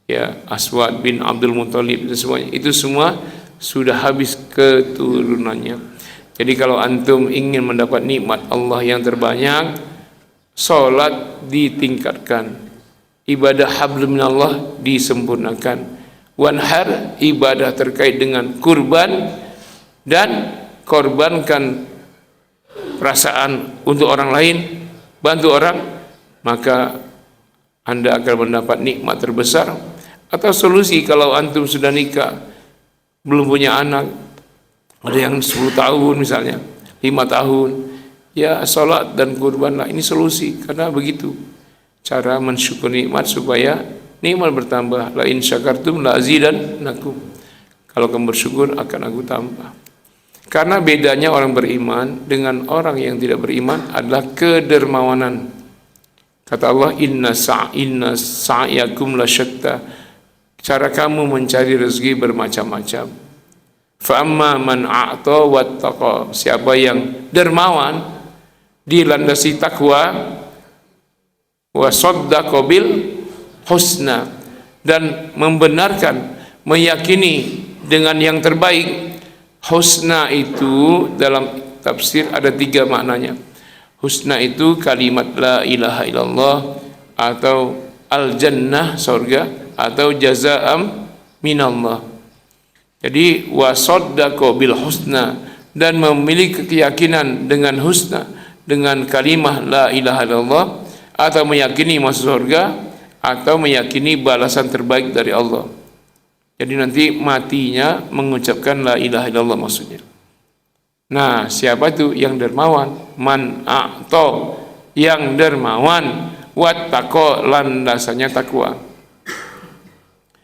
ya, Aswad bin Abdul Muthalib, itu semuanya, itu semua sudah habis keturunannya. Jadi kalau antum ingin mendapat nikmat Allah yang terbanyak, salat ditingkatkan, ibadah hablum minallah disempurnakan, wanhar ibadah terkait dengan kurban, dan korbankan perasaan untuk orang lain, bantu orang, maka Anda akan mendapat nikmat terbesar. Atau solusi kalau antum sudah nikah, belum punya anak, ada yang 10 tahun misalnya, 5 tahun, ya salat dan kurbanlah, ini solusi. Karena begitu cara mensyukuri nikmat supaya nikmat bertambah. La in syakartum la azidannakum, kalau kamu bersyukur akan aku tambah. Karena bedanya orang beriman dengan orang yang tidak beriman adalah kedermawanan. Kata Allah, inna sa'yakum lasyatta, cara kamu mencari rezeki bermacam-macam. Fa amma man a'ta wattaqa, siapa yang dermawan dilandasi takwa, wa saddaqa bil husna, dan membenarkan, meyakini dengan yang terbaik. Husna itu dalam tafsir ada 3 maknanya. Husna itu kalimat la ilaha illallah, atau al jannah, surga, atau jazaa'am minallah. Jadi wasaddaqa bil husna, dan memiliki keyakinan dengan husna, dengan kalimah la ilaha illallah, atau meyakini masuk surga, atau meyakini balasan terbaik dari Allah. Jadi nanti matinya mengucapkan la ilaha illallah maksudnya. Nah, siapa itu yang dermawan? Man a'ta, yang dermawan, wattaqa, landasannya takwa.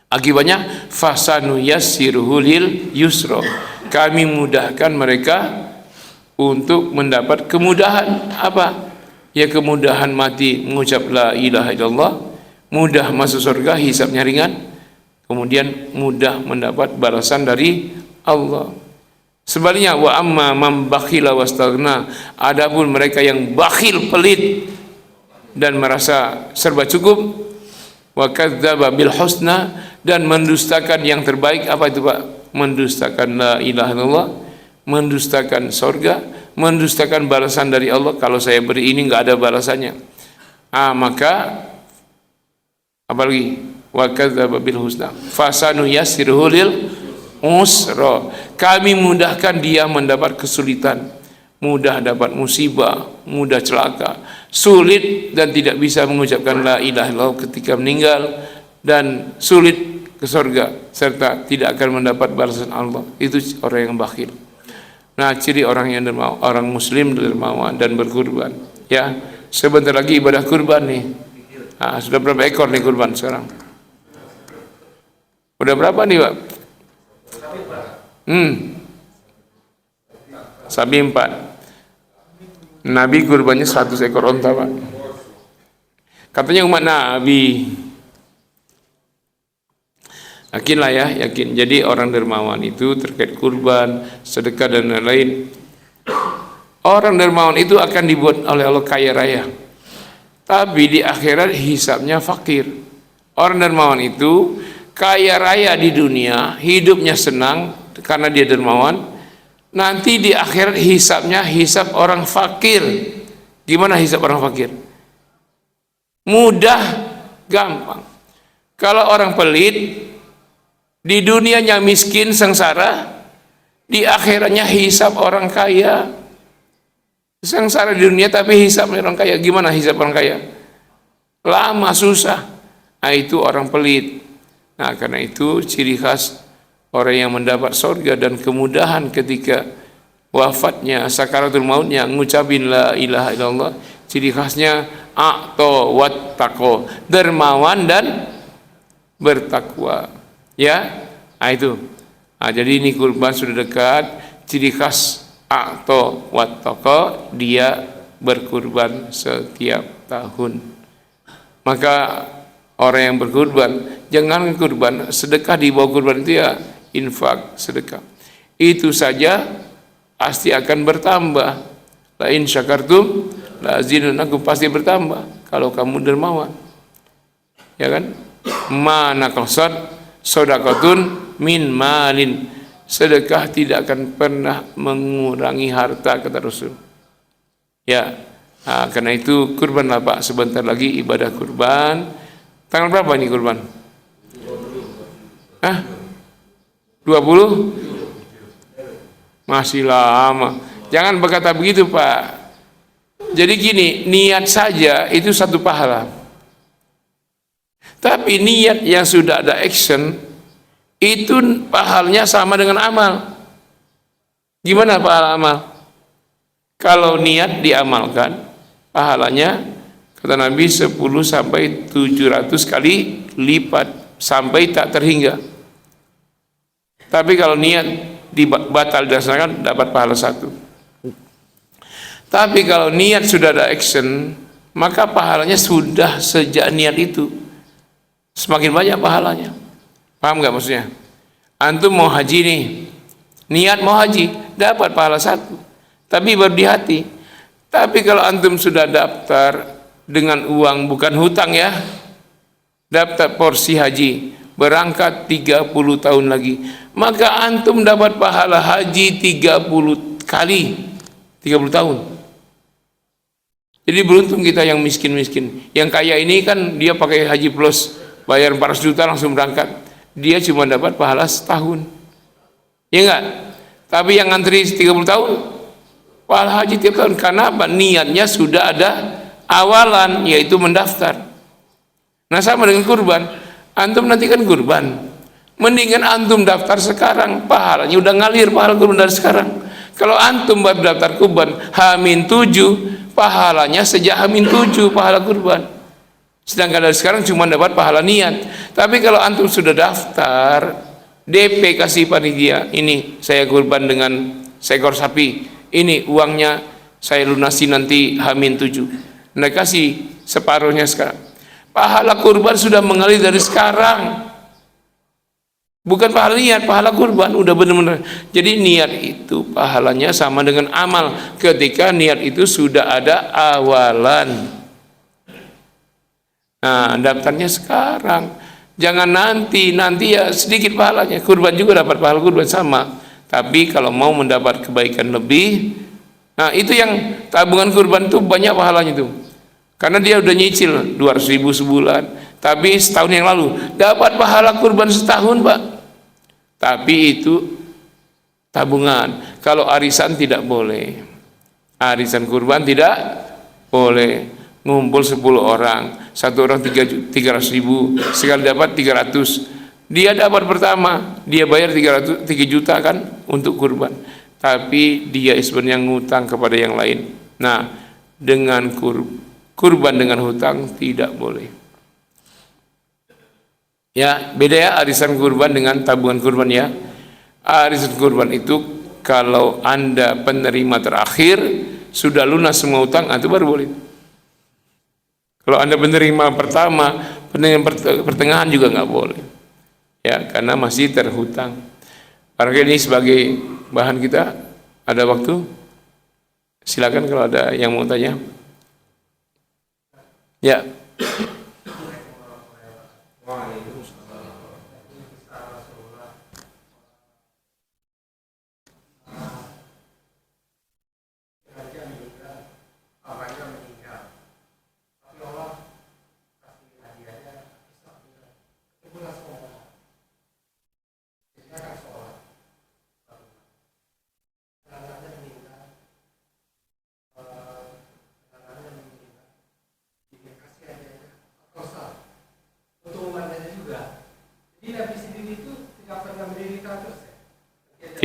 Akibatnya fasanu yassiruhu lil yusra, kami mudahkan mereka untuk mendapat kemudahan. Apa? Ya, kemudahan mati mengucap la ilaha illallah, mudah masuk surga, hisabnya ringan, kemudian mudah mendapat balasan dari Allah. Sebaliknya, wa amma man bakhila wastaghna, adapun mereka yang bakhil, pelit, dan merasa serba cukup, wa kadzdzaba bil husna, dan mendustakan yang terbaik. Apa itu, Pak? Mendustakan la ilaha illallah, mendustakan surga, mendustakan balasan dari Allah. Kalau saya beri ini enggak ada balasannya, maka apalagi wa kadzdzaba bil husna fasanu yassiruhu lil usra, kami mudahkan dia mendapat kesulitan, mudah dapat musibah, mudah celaka, sulit dan tidak bisa mengucapkan la ilaha illallah ketika meninggal, dan sulit ke surga, serta tidak akan mendapat balasan Allah. Itu orang yang bakhil. Nah, ciri orang yang dermawan, orang muslim dermawan dan berkurban. Ya, sebentar lagi ibadah kurban nih. Sudah berapa ekor nih kurban sekarang? Udah berapa nih, Pak? Sapi 4. Nabi kurbannya 100 ekor onta, Pak. Katanya umat Nabi. Yakinlah ya, yakin. Jadi orang dermawan itu terkait kurban, sedekah dan lain-lain. Orang dermawan itu akan dibuat oleh Allah kaya raya, tapi di akhirat hisabnya fakir. Orang dermawan itu kaya raya di dunia, hidupnya senang karena dia dermawan. Nanti di akhirat hisabnya hisab orang fakir. Gimana hisab orang fakir? Mudah, gampang. Kalau orang pelit, di dunianya miskin, sengsara, di akhiratnya hisab orang kaya. Sengsara di dunia tapi hisabnya orang kaya. Gimana hisab orang kaya? Lama, susah. Nah, itu orang pelit. Nah, karena itu ciri khas orang yang mendapat surga dan kemudahan ketika wafatnya, sakaratul mautnya, ngucapin la ilaha illallah, ciri khasnya a'ta wattaqo, dermawan dan bertakwa. Ya, itu. Jadi ini kurban sudah dekat, ciri khas a'ta wattaqo, dia berkurban setiap tahun. Maka orang yang berkurban, jangan kurban, sedekah di bawah kurban itu ya infak, sedekah. Itu saja pasti akan bertambah. La in syakartum la azidannakum, pasti bertambah kalau kamu dermawan. Ya kan? Mana qasad shadaqatun min malin, sedekah tidak akan pernah mengurangi harta, kata Rasul. Ya, nah, karena itu kurbanlah Pak, sebentar lagi ibadah kurban. Tanggal berapa ini kurban? 20? Masih lama. Jangan berkata begitu Pak. Jadi gini, niat saja itu satu pahala. Tapi niat yang sudah ada action, itu pahalanya sama dengan amal. Gimana pahala amal? Kalau niat diamalkan, pahalanya kata Nabi 10 sampai 700 kali lipat sampai tak terhingga. Tapi kalau niat batal dilaksanakan, dapat pahala 1. Tapi kalau niat sudah ada action, maka pahalanya sudah sejak niat itu semakin banyak pahalanya. Paham nggak maksudnya? Antum mau haji nih, niat mau haji, dapat pahala 1. Tapi baru di hati. Tapi kalau antum sudah daftar dengan uang, bukan hutang ya, daftar porsi haji, berangkat 30 tahun lagi, maka antum dapat pahala haji 30 kali 30 tahun. Jadi beruntung kita yang miskin-miskin. Yang kaya ini kan dia pakai haji plus, bayar 400 juta langsung berangkat, dia cuma dapat pahala setahun, ya enggak? Tapi yang ngantri 30 tahun pahala haji tiap tahun. Karena apa? Niatnya sudah ada awalan, yaitu mendaftar. Nah sama dengan kurban. Antum nanti kan kurban, mendingan antum daftar sekarang, pahalanya udah ngalir pahala kurban dari sekarang. Kalau antum baru daftar kurban H-7, pahalanya sejak H-7 pahala kurban. Sedangkan dari sekarang cuma dapat pahala niat. Tapi kalau antum sudah daftar, DP kasih panitia, ini saya kurban dengan seekor sapi, ini uangnya saya lunasi nanti H-7. Nah kasih separuhnya sekarang. Pahala kurban sudah mengalir dari sekarang. Bukan pahala niat, pahala kurban udah benar-benar. Jadi niat itu pahalanya sama dengan amal ketika niat itu sudah ada awalan. Nah, daftarnya sekarang. Jangan nanti ya sedikit pahalanya. Kurban juga dapat pahala kurban sama. Tapi kalau mau mendapat kebaikan lebih, nah itu yang tabungan kurban itu banyak pahalanya tuh. Karena dia udah nyicil 200.000 sebulan, tapi setahun yang lalu dapat pahala kurban setahun Pak. Tapi itu tabungan. Kalau arisan tidak boleh. Arisan kurban tidak boleh. Ngumpul 10 orang, satu orang 300.000, sekali dapat 300. Dia dapat pertama, dia bayar 3 juta kan untuk kurban. Tapi dia sebenarnya ngutang kepada yang lain. Nah, dengan kurban dengan hutang tidak boleh. Ya, beda ya arisan kurban dengan tabungan kurban ya. Arisan kurban itu kalau Anda penerima terakhir sudah lunas semua hutang, itu baru boleh. Kalau Anda penerima pertama, penerima pertengahan juga nggak boleh. Ya, karena masih terhutang. Barangkali ini sebagai bahan kita, ada waktu? Silakan kalau ada yang mau tanya. Ya.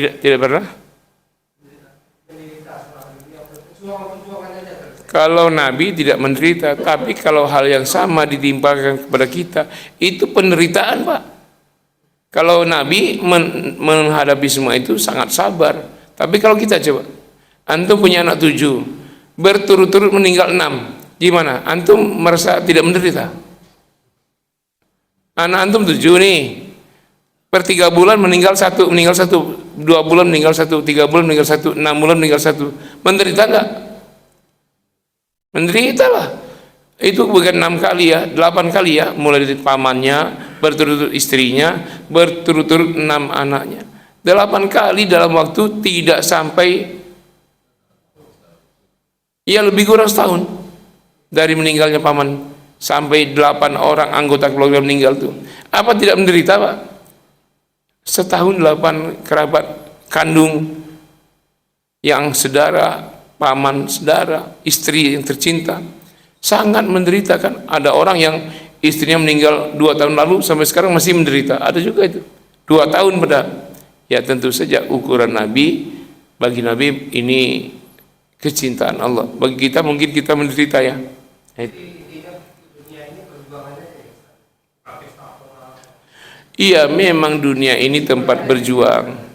Tidak pernah. Kalau Nabi tidak menderita, tapi kalau hal yang sama ditimpakan kepada kita, itu penderitaan Pak. Kalau Nabi menghadapi semua itu sangat sabar. Tapi kalau kita coba, antum punya anak 7, berturut-turut meninggal 6, gimana? Antum merasa tidak menderita? Anak antum 7 nih, Per 3 bulan meninggal satu, 2 bulan meninggal satu, 3 bulan meninggal satu, 6 bulan meninggal satu. Menderita enggak? Menderita lah. Itu bukan 6 kali ya, 8 kali ya, mulai dari pamannya, berturut-turut istrinya, berturut-turut 6 anaknya. 8 kali dalam waktu tidak sampai, ya lebih kurang setahun dari meninggalnya paman sampai 8 orang anggota keluarga meninggal tuh. Apa tidak menderita, Pak? Setahun 8 kerabat kandung yang saudara, paman saudara, istri yang tercinta sangat menderita kan. Ada orang yang istrinya meninggal 2 tahun lalu sampai sekarang masih menderita, ada juga itu 2 tahun padahal. Ya tentu saja ukuran Nabi, bagi Nabi ini kecintaan Allah. Bagi kita mungkin kita menderita ya. Iya, memang dunia ini tempat berjuang.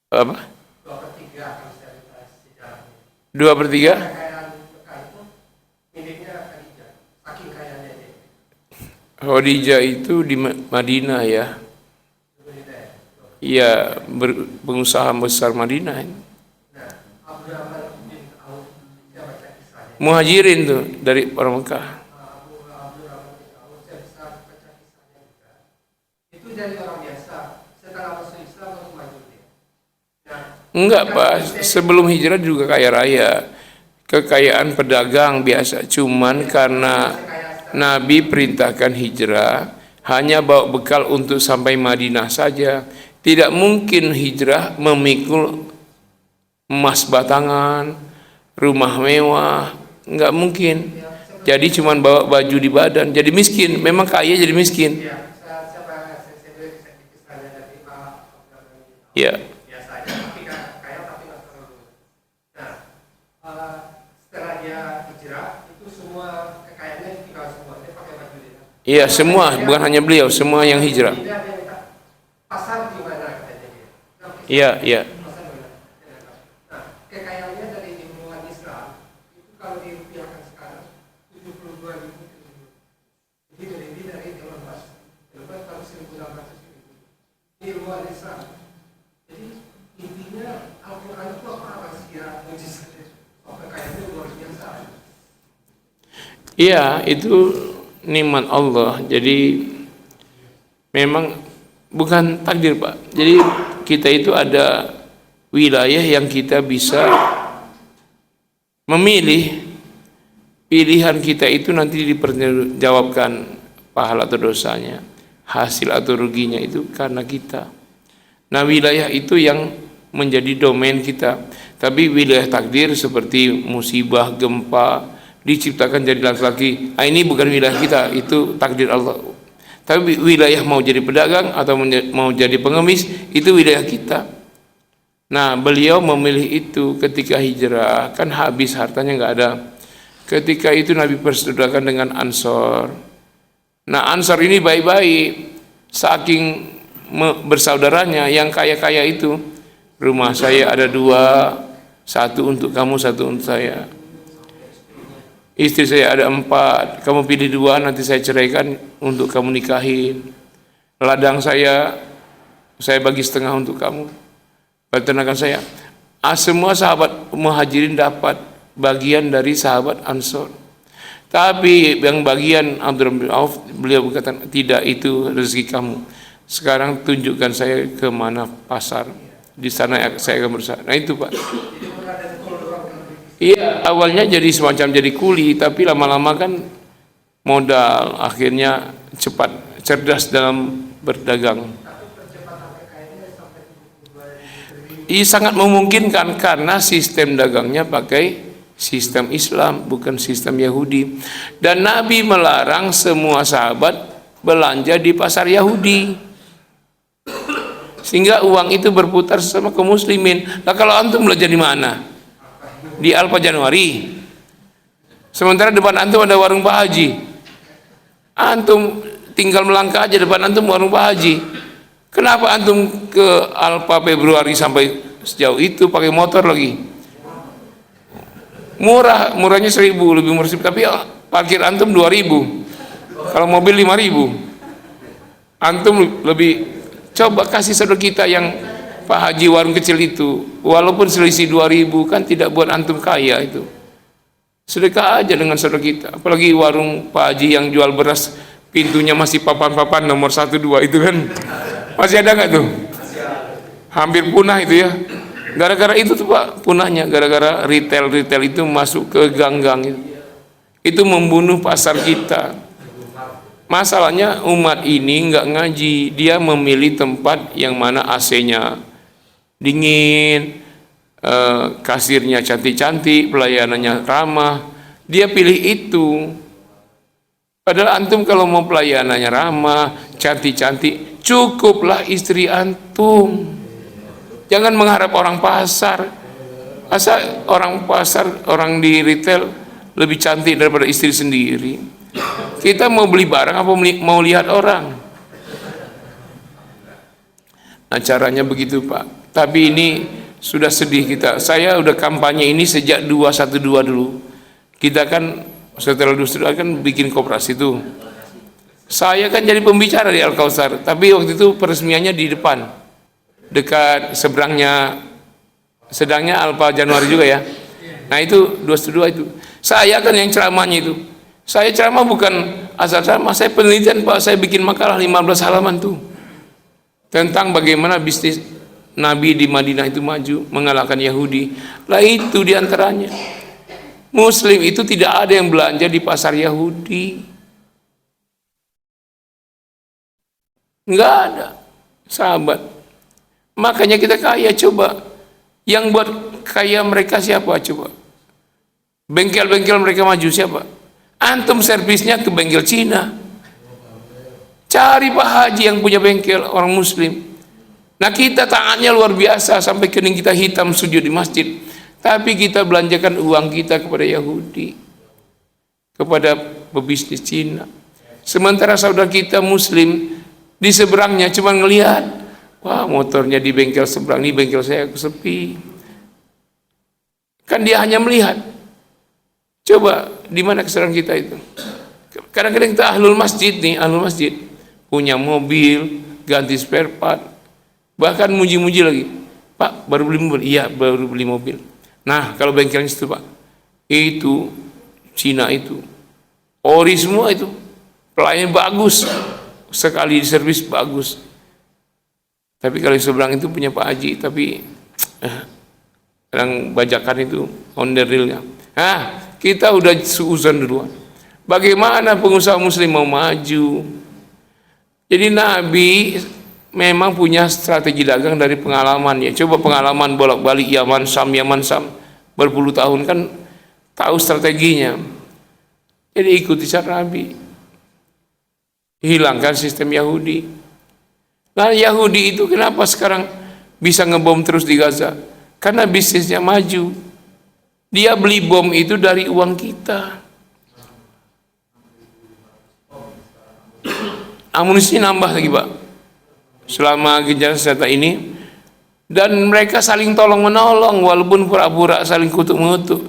Apa? 2/3? Khadijah itu di Madinah ya. Iya, pengusaha besar Madinah. Muhajirin tuh dari orang Mekah. Enggak Pak, sebelum hijrah juga kaya raya, kekayaan pedagang biasa, cuman karena Nabi perintahkan hijrah, hanya bawa bekal untuk sampai Madinah saja. Tidak mungkin hijrah memikul emas batangan, rumah mewah, enggak mungkin. Jadi cuman bawa baju di badan, jadi miskin, memang kaya jadi miskin. Ya. Iya semua, bukan hanya beliau, semua yang hijrah. Iya, iya. Kekayaannya dari ilmuwan Islam itu kalau dirupiahkan sekarang 72 ribu triliun. Jadi lebih dari Elon Musk. Elon Musk tahun 1600 ribu. Ini ilmuwan Islam. Jadi intinya Al-Quran itu apa rahasia mujizatnya? Kekayaannya luar biasa. Iya, itu nikmat Allah. Jadi memang bukan takdir Pak. Jadi kita itu ada wilayah yang kita bisa memilih. Pilihan kita itu nanti dipertanggungjawabkan pahala atau dosanya, hasil atau ruginya itu karena kita. Nah wilayah itu yang menjadi domain kita. Tapi wilayah takdir seperti musibah, gempa, diciptakan jadi laki-laki, ini bukan wilayah kita, itu takdir Allah. Tapi wilayah mau jadi pedagang atau mau jadi pengemis, itu wilayah kita. Nah beliau memilih itu ketika hijrah, kan habis hartanya nggak ada. Ketika itu Nabi persaudarakan dengan Ansor. Nah Ansor ini baik-baik, saking bersaudaranya yang kaya-kaya itu, rumah saya ada 2, 1 untuk kamu, 1 untuk saya. Istri saya ada 4, kamu pilih 2, nanti saya ceraikan untuk kamu nikahin. Ladang saya bagi setengah untuk kamu, peternakan saya. Semua sahabat Muhajirin dapat bagian dari sahabat Ansor. Tapi yang bagian Abdurrahman bin Auf, beliau berkata, tidak, itu rezeki kamu. Sekarang tunjukkan saya ke mana pasar, di sana saya akan berusaha. Nah itu Pak. Iya, awalnya jadi semacam jadi kuli, tapi lama-lama kan modal, akhirnya cepat, cerdas dalam berdagang. Ini sangat memungkinkan karena sistem dagangnya pakai sistem Islam, bukan sistem Yahudi. Dan Nabi melarang semua sahabat belanja di pasar Yahudi, sehingga uang itu berputar sama kaum muslimin. Nah kalau antum belanja di mana? Di Alfa Januari. Sementara depan antum ada warung Pak Haji. Antum tinggal melangkah aja, depan antum warung Pak Haji. Kenapa antum ke Alfa Februari sampai sejauh itu pakai motor lagi? Murahnya 1.000, lebih murah, tapi parkir antum 2.000. Kalau mobil 5.000. Antum lebih, coba kasih saudara kita yang Pak Haji warung kecil itu, walaupun selisih 2.000 kan tidak buat antum kaya itu. Sedekah aja dengan saudara kita. Apalagi warung Pak Haji yang jual beras, pintunya masih papan-papan nomor 1, 2 itu kan. Masih ada nggak tuh? Hampir punah itu ya. Gara-gara itu tuh Pak, punahnya gara-gara retail itu masuk ke gang-gang itu. Itu membunuh pasar kita. Masalahnya umat ini nggak ngaji, dia memilih tempat yang mana AC-nya dingin, kasirnya cantik-cantik, pelayanannya ramah. Dia pilih itu. Padahal antum kalau mau pelayanannya ramah, cantik-cantik, cukuplah istri antum. Jangan mengharap orang pasar. Asa orang pasar, orang di retail lebih cantik daripada istri sendiri. Kita mau beli barang apa mau lihat orang? Nah, caranya begitu Pak. Tapi ini sudah sedih kita. Saya udah kampanye ini sejak 212 dulu. Kita kan setelah 212 kan bikin koperasi itu. Saya kan jadi pembicara di Al-Kautsar, tapi waktu itu peresmiannya di depan, dekat seberangnya, sedangnya Alfa Januari juga ya. Nah itu 212 itu. Saya kan yang ceramahnya itu. Saya ceramah bukan asal ceramah, saya penelitian Pak. Saya bikin makalah 15 halaman tuh tentang bagaimana bisnis Nabi di Madinah itu maju mengalahkan Yahudi. Lah itu diantaranya. Muslim itu tidak ada yang belanja di pasar Yahudi. Enggak ada, sahabat. Makanya kita kaya. Coba yang buat kaya mereka siapa coba? Bengkel-bengkel mereka maju siapa? Antum servisnya ke bengkel Cina. Cari Pak Haji yang punya bengkel, orang Muslim. Nah kita tangannya luar biasa, sampai kening kita hitam sujud di masjid. Tapi kita belanjakan uang kita kepada Yahudi, kepada pebisnis Cina. Sementara saudara kita Muslim di seberangnya cuma ngelihat, wah motornya di bengkel seberang, ini bengkel saya sepi. Kan dia hanya melihat. Coba di mana kesadaran kita itu? Kadang-kadang kita ahlul masjid nih, ahlul masjid punya mobil, ganti spare part, bahkan muji-muji lagi. Pak baru beli mobil, iya baru beli mobil. Nah kalau bengkelnya situ Pak, itu Cina itu, ori semua itu, pelayan bagus, sekali di servis bagus. Tapi kalau di seberang itu punya Pak Haji, tapi kadang bajakan itu Honda realnya. Nah kita udah seuzon duluan. Bagaimana pengusaha Muslim mau maju? Jadi Nabi memang punya strategi dagang dari pengalaman ya. Coba pengalaman bolak-balik Yaman Sam berpuluh tahun kan tahu strateginya. Jadi ikuti cara Nabi. Hilangkan sistem Yahudi. Nah Yahudi itu kenapa sekarang bisa ngebom terus di Gaza? Karena bisnisnya maju. Dia beli bom itu dari uang kita. Amunisi nambah lagi Pak selama genjatan senjata ini, dan mereka saling tolong menolong walaupun pura-pura saling kutuk mengutuk.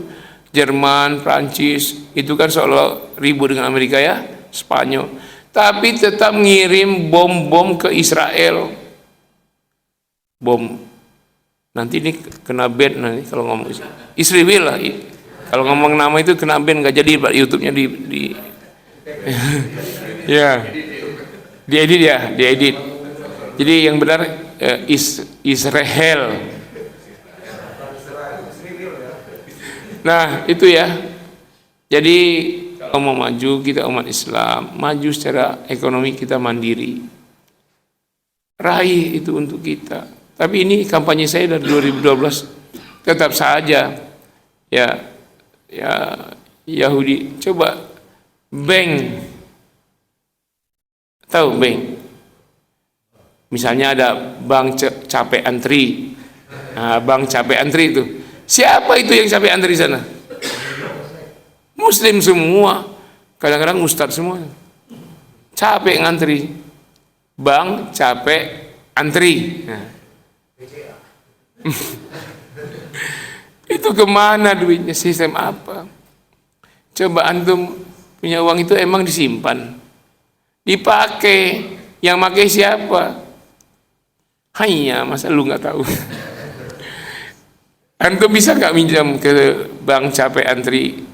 Jerman, Prancis itu kan seolah ribut dengan Amerika ya, Spanyol, tapi tetap ngirim bom-bom ke Israel. Bom nanti ini kena ban nanti kalau ngomong Israel lah. Kalau ngomong nama itu kena ban, nggak jadi Pak YouTube-nya di ya diedit ya, diedit. Jadi yang benar Israel. Nah itu ya. Jadi kalau mau maju kita umat Islam, maju secara ekonomi kita mandiri. Raih itu untuk kita. Tapi ini kampanye saya dari 2012. Tetap saja ya Yahudi. Coba bank, tahu bank? Misalnya ada bank capek antri. Nah, bank capek antri itu. Siapa itu yang capek antri sana? Muslim semua. Kadang-kadang ustadz semua. Capek ngantri. Bank capek antri. Nah. Itu kemana duitnya? Sistem apa? Coba antum punya uang itu emang disimpan, dipakai, yang pakai siapa? Hanya masa lu nggak tahu? Antum bisa nggak minjam ke bank capek antri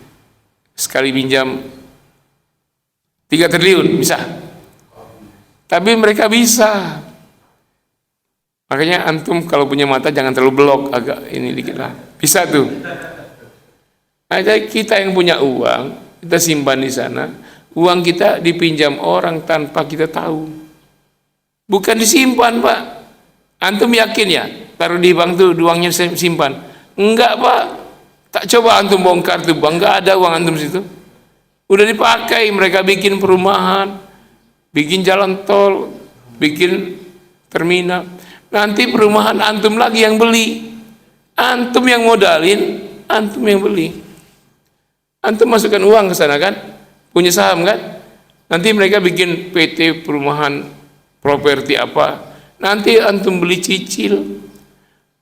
sekali minjam 3 triliun? Bisa. Tapi mereka bisa. Makanya antum kalau punya mata jangan terlalu belok, agak ini dikit lah. Bisa tuh. Nah, jadi kita yang punya uang, kita simpan di sana. Uang kita dipinjam orang tanpa kita tahu. Bukan disimpan, Pak. Antum yakin ya? Taruh di bank tuh uangnya simpan. Enggak, Pak. Tak coba antum bongkar tuh bank, enggak ada uang antum situ. Udah dipakai, mereka bikin perumahan, bikin jalan tol, bikin terminal. Nanti perumahan antum lagi yang beli, antum yang modalin, antum yang beli. Antum masukkan uang ke sana kan, punya saham kan, nanti mereka bikin PT perumahan properti apa, nanti antum beli cicil,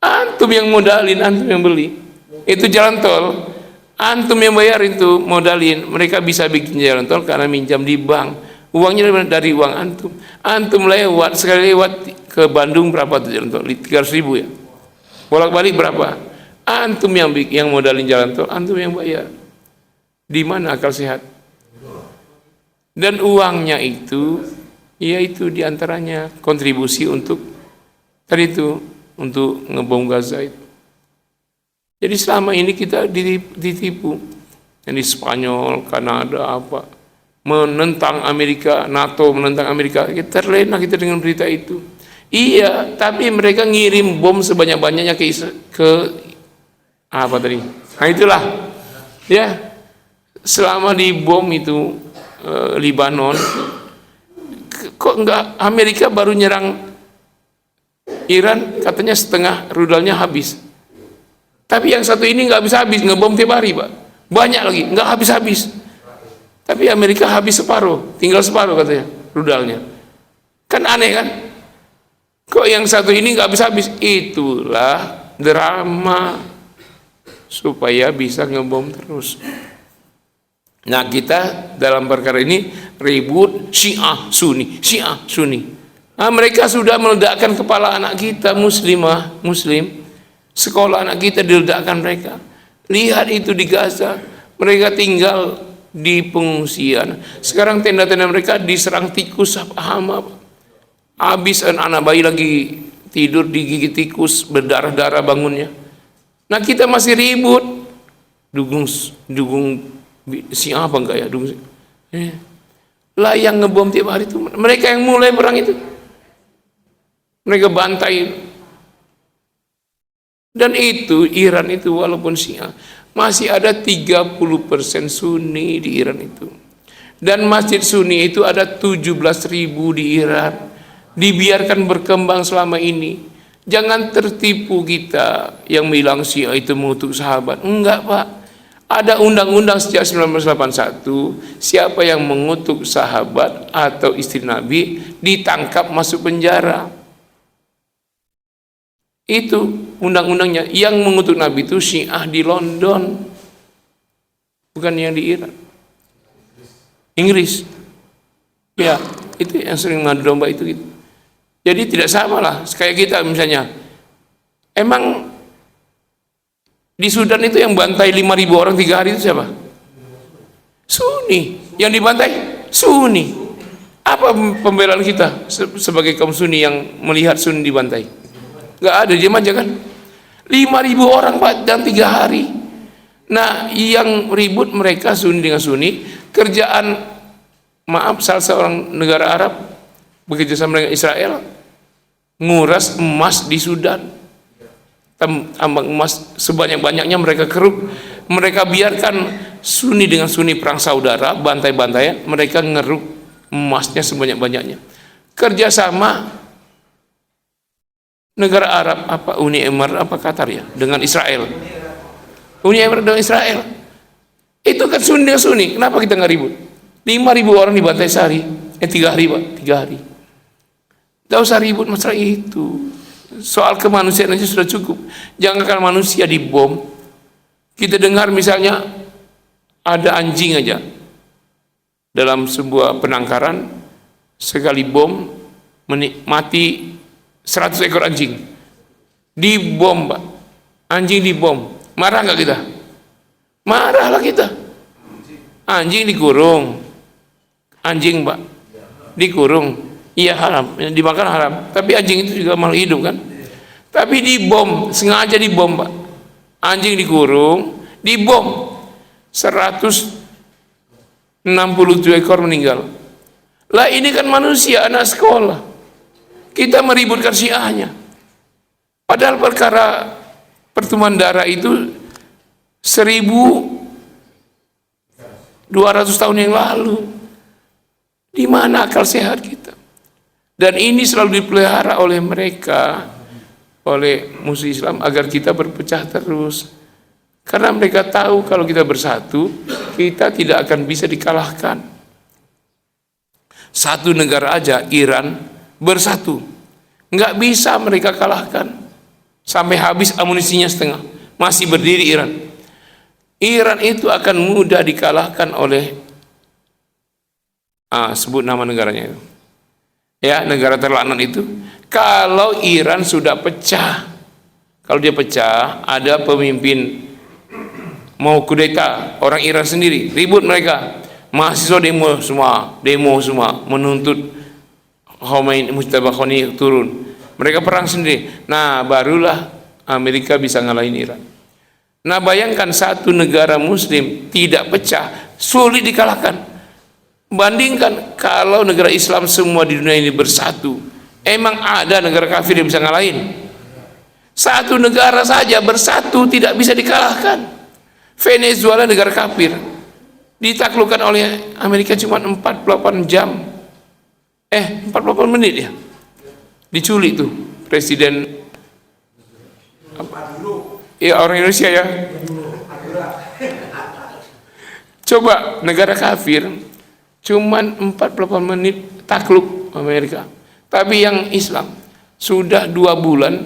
antum yang modalin, antum yang beli. Itu jalan tol, antum yang bayar itu modalin. Mereka bisa bikin jalan tol karena minjam di bank, uangnya dari uang antum. Antum lewat, sekali lewat ke Bandung berapa tuh jalan tol? 300.000 ya. Bolak-balik berapa? Antum yang modalin jalan tol, antum yang bayar. Di mana akal sehat? Dan uangnya itu, yaitu diantaranya kontribusi untuk tadi itu, untuk ngebom Gaza itu. Jadi selama ini kita ditipu. Yang di Spanyol, Kanada, apa, menentang Amerika, NATO menentang Amerika. Kita terlena kita dengan berita itu. Iya, tapi mereka ngirim bom sebanyak-banyaknya ke apa tadi? Nah itulah, ya. Selama di bom itu Libanon, kok enggak Amerika baru nyerang Iran, katanya setengah rudalnya habis. Tapi yang satu ini nggak habis-habis, ngebom tiap hari, Pak. Banyak lagi, nggak habis-habis. Tapi Amerika habis separuh, tinggal separuh katanya rudalnya. Kan aneh kan? Kok yang satu ini nggak habis-habis? Itulah drama supaya bisa ngebom terus. Nah kita dalam perkara ini ribut Syiah Sunni, Syiah Sunni. Nah, mereka sudah meledakkan kepala anak kita muslimah, muslim. Sekolah anak kita diledakkan mereka. Lihat itu di Gaza, mereka tinggal di pengungsian. Sekarang tenda-tenda mereka diserang tikus hama. Habis anak bayi lagi tidur digigit tikus, berdarah-darah bangunnya. Nah kita masih ribut, dukung siapa enggak ya? Lah yang ngebom tiap hari itu mereka yang mulai perang itu. Mereka bantai. Dan itu Iran itu walaupun Syiah masih ada 30% Sunni di Iran itu. Dan masjid Sunni itu ada 17.000 di Iran. Dibiarkan berkembang selama ini. Jangan tertipu kita yang bilang Syiah itu mengutuk sahabat. Enggak, Pak. Ada undang-undang sejak 1981, siapa yang mengutuk sahabat atau istri Nabi ditangkap masuk penjara. Itu undang-undangnya. Yang mengutuk Nabi itu Syiah di London, bukan yang di Iran. Inggris. Ya, itu yang sering mengadu domba itu gitu. Jadi tidak sama lah, kayak kita misalnya. Emang di Sudan itu yang bantai 5.000 orang 3 hari itu siapa? Sunni. Yang dibantai Sunni. Apa pembelaan kita sebagai kaum Sunni yang melihat Sunni dibantai? Gak ada, diam aja kan. 5.000 orang, Pak, dan 3 hari. Nah yang ribut mereka Sunni dengan Sunni. Kerjaan, maaf, salah seorang negara Arab bekerja sama dengan Israel nguras emas di Sudan. Tambang emas sebanyak-banyaknya mereka keruk. Mereka biarkan Sunni dengan Sunni perang saudara, bantai-bantaian. Mereka ngeruk emasnya sebanyak-banyaknya. Kerjasama negara Arab, apa Uni Emirat, apa Qatar ya, dengan Israel. Uni Emirat dengan Israel. Itu kan Sunni dengan Sunni. Kenapa kita nggak ribut? 5.000 orang dibantai sehari. 3 hari, Pak, 3 hari. Tidak usah ribut masalah itu. Soal kemanusiaan aja sudah cukup. Jangankan manusia dibom. Kita dengar misalnya ada anjing aja dalam sebuah penangkaran, sekali bom mati 100 ekor anjing. Dibom, Pak. Anjing dibom. Marah nggak kita? Marahlah kita. Anjing dikurung. Anjing, Pak, dikurung. Iya haram, dimakan haram. Tapi anjing itu juga malah hidup kan? Tapi dibom, sengaja dibom, Pak. Anjing dikurung, dibom. 167 ekor meninggal. Lah ini kan manusia, anak sekolah. Kita meributkan syiahnya. Padahal perkara pertumpahan darah itu 1200 tahun yang lalu. Di mana akal sehat kita? Dan ini selalu dipelihara oleh mereka, oleh musuh Islam, agar kita berpecah terus. Karena mereka tahu kalau kita bersatu, kita tidak akan bisa dikalahkan. Satu negara aja, Iran, bersatu. Nggak bisa mereka kalahkan. Sampai habis amunisinya setengah. Masih berdiri Iran. Iran itu akan mudah dikalahkan oleh, sebut nama negaranya itu. Ya, negara terlaknat itu. Kalau Iran sudah pecah, kalau dia pecah, ada pemimpin mau kudeta, orang Iran sendiri, ribut mereka, mahasiswa demo semua menuntut Khomeini, Mujtaba Khomeini turun. Mereka perang sendiri. Nah, barulah Amerika bisa ngalahin Iran. Nah, bayangkan satu negara Muslim tidak pecah, sulit dikalahkan. Bandingkan kalau negara Islam semua di dunia ini bersatu, emang ada negara kafir yang bisa ngalahin? Satu negara saja bersatu tidak bisa dikalahkan. Venezuela negara kafir, ditaklukkan oleh Amerika cuma 48 jam. 48 menit ya. Diculik tuh presiden ya, orang Indonesia ya. Coba negara kafir cuman 48 menit takluk Amerika. Tapi yang Islam sudah 2 bulan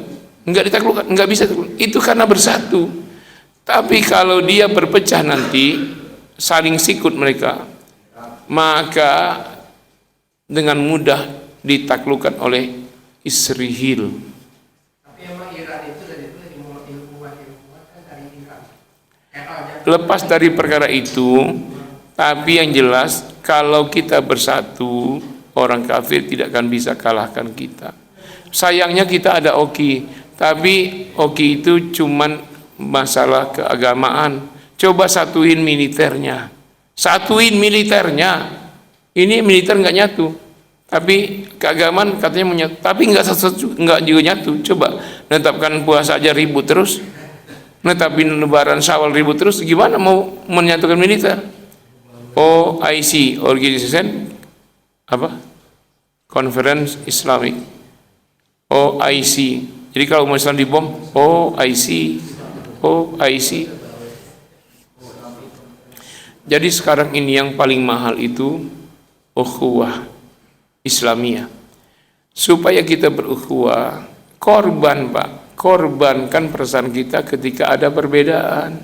nggak ditaklukkan, nggak bisa takluk. Itu karena bersatu. Tapi kalau dia berpecah nanti, saling sikut mereka, maka dengan mudah ditaklukkan oleh Israel. Tapi emang Iran itu dari ilmu kan dari Iran. Lepas dari perkara itu, tapi yang jelas kalau kita bersatu, orang kafir tidak akan bisa kalahkan kita. Sayangnya kita ada oki, tapi oki itu cuman masalah keagamaan. Coba satuin militernya, ini militer nggak nyatu, tapi keagamaan katanya menyatu, tapi nggak juga nyatu. Coba menetapkan puasa aja ribut terus, menetapkan lebaran Syawal ribut terus, gimana mau menyatukan militer? OIC, Organization Conference Islamic, OIC. Jadi kalau umat Islam dibom, OIC. Jadi sekarang ini yang paling mahal itu ukhuwah Islamiyah. Supaya kita berukhuwah, korban, Pak, korbankan perasaan kita ketika ada perbedaan.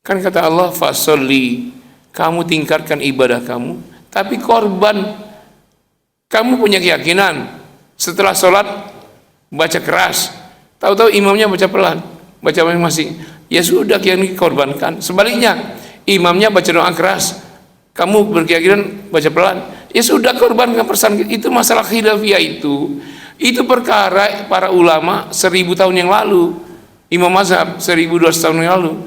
Kan kata Allah, fasolli, kamu tingkatkan ibadah kamu, tapi korban. Kamu punya keyakinan setelah sholat baca keras, tahu-tahu imamnya baca pelan, baca masing-masing, ya sudah, yang dikorbankan. Sebaliknya, imamnya baca doa keras, kamu berkeyakinan baca pelan, ya sudah, korbankan perasaan. Itu masalah khilafiyah itu perkara para ulama 1000 tahun yang lalu, imam mazhab 1200 tahun yang lalu,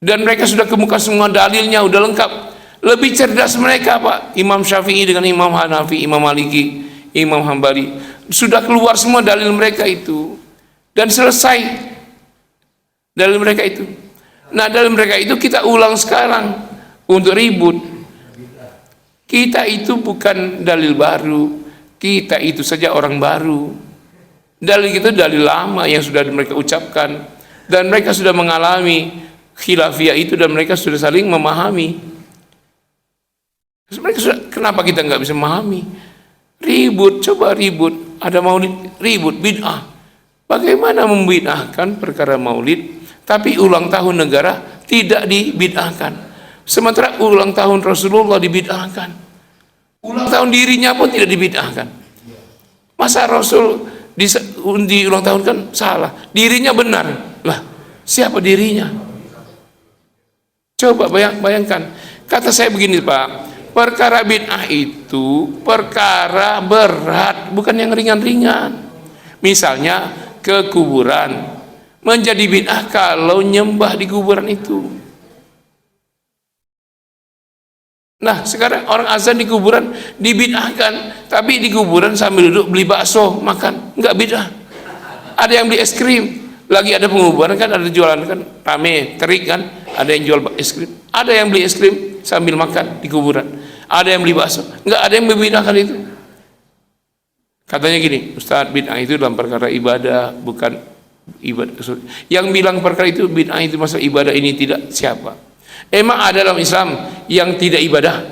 dan mereka sudah kemuka semua dalilnya, udah lengkap. Lebih cerdas mereka, Pak, Imam Syafi'i dengan Imam Hanafi, Imam Maliki, Imam Hambali, sudah keluar semua dalil mereka itu, dan selesai dalil mereka itu. Nah, dalil mereka itu kita ulang sekarang untuk ribut. Kita itu bukan dalil baru, kita itu saja orang baru. Dalil itu dalil lama yang sudah mereka ucapkan, dan mereka sudah mengalami khilafiyah itu, dan mereka sudah saling memahami. Mereka sudah, kenapa kita nggak bisa memahami? Ribut, coba ribut. Ada maulid, ribut, bid'ah. Bagaimana membid'ahkan perkara maulid, tapi ulang tahun negara tidak dibid'ahkan? Sementara ulang tahun Rasulullah dibid'ahkan. Ulang tahun dirinya pun tidak dibid'ahkan. Masa Rasul di ulang tahun kan salah, dirinya benar. Lah, siapa dirinya? Coba bayangkan. Kata saya begini, Pak, perkara bid'ah itu perkara berat, bukan yang ringan-ringan. Misalnya ke kuburan, menjadi bid'ah kalau nyembah di kuburan itu. Nah, sekarang orang azan di kuburan dibid'ahkan, tapi di kuburan sambil duduk beli bakso makan, enggak bid'ah. Ada yang beli es krim, lagi ada penguburan kan, ada jualan kan, rame, terik kan, ada yang jual es krim, ada yang beli es krim sambil makan di kuburan, ada yang beli bakso, enggak ada yang membid'ahkan itu. Katanya gini, Ustaz, bid'ah itu dalam perkara ibadah, bukan ibadah. Yang bilang perkara itu bid'ah itu masalah ibadah ini tidak, siapa? Emang ada dalam Islam yang tidak ibadah?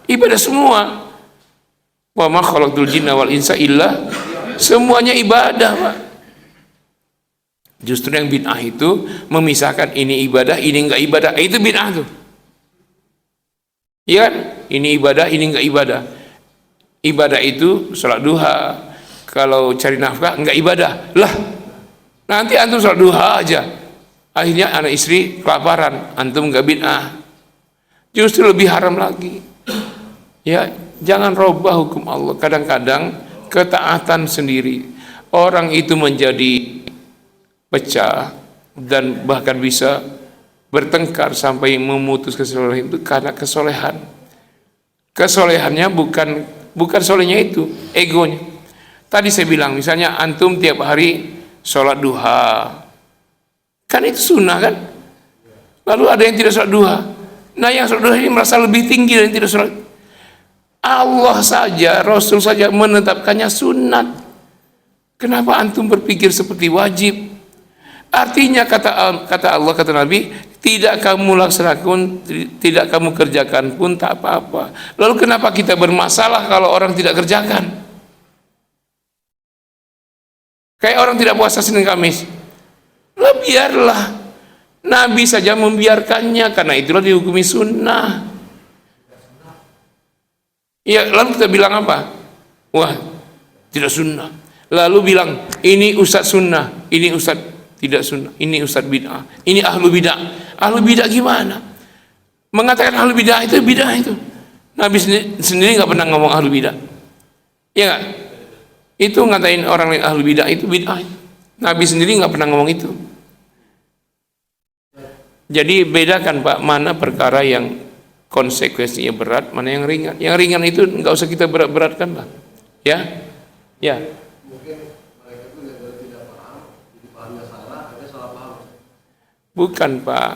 Ibadah semua. Wa ma khalaqtul jinna wal insa illa, semuanya ibadah, Pak. Justru yang bid'ah itu memisahkan ini ibadah, ini enggak ibadah. Itu bid'ah tuh. Iya kan? Ini ibadah, ini enggak ibadah. Ibadah itu sholat duha. Kalau cari nafkah enggak ibadah. Lah, nanti antum sholat duha aja, akhirnya anak istri kelaparan, antum enggak bid'ah. Justru lebih haram lagi. Ya, jangan robah hukum Allah. Kadang-kadang ketaatan sendiri orang itu menjadi pecah dan bahkan bisa bertengkar sampai memutus kesolehan itu karena kesolehan. Kesolehannya bukan solehnya itu, egonya. Tadi saya bilang, misalnya antum tiap hari sholat duha, kan itu sunnah kan? Lalu ada yang tidak sholat duha. Nah, yang sholat duha ini merasa lebih tinggi dari yang tidak sholat. Allah saja, Rasul saja menetapkannya sunat. Kenapa antum berpikir seperti wajib? Artinya kata Allah, kata Nabi, tidak kamu laksanakan, tidak kamu kerjakan pun tak apa-apa. Lalu kenapa kita bermasalah kalau orang tidak kerjakan? Kayak orang tidak puasa Senin Kamis. Lah biarlah. Nabi saja membiarkannya, karena itulah dihukumi sunnah. Ya, lalu kita bilang apa? Wah, tidak sunnah. Lalu bilang, ini ustadz sunnah, ini ustadz tidak sunnah, ini ustadz bid'ah, ini ahlu bid'ah. Ahlu bid'ah gimana? Mengatakan ahlu bid'ah itu bid'ah itu. Nabi sendiri nggak pernah ngomong ahlu bid'ah. Ya nggak? Itu ngatain orang lain ahlu bid'ah itu bid'ah. Nabi sendiri nggak pernah ngomong itu. Jadi bedakan, Pak, mana perkara yang konsekuensinya berat, mana yang ringan. Yang ringan itu nggak usah kita berat-beratkan, Pak. Ya, ya. Bukan, Pak.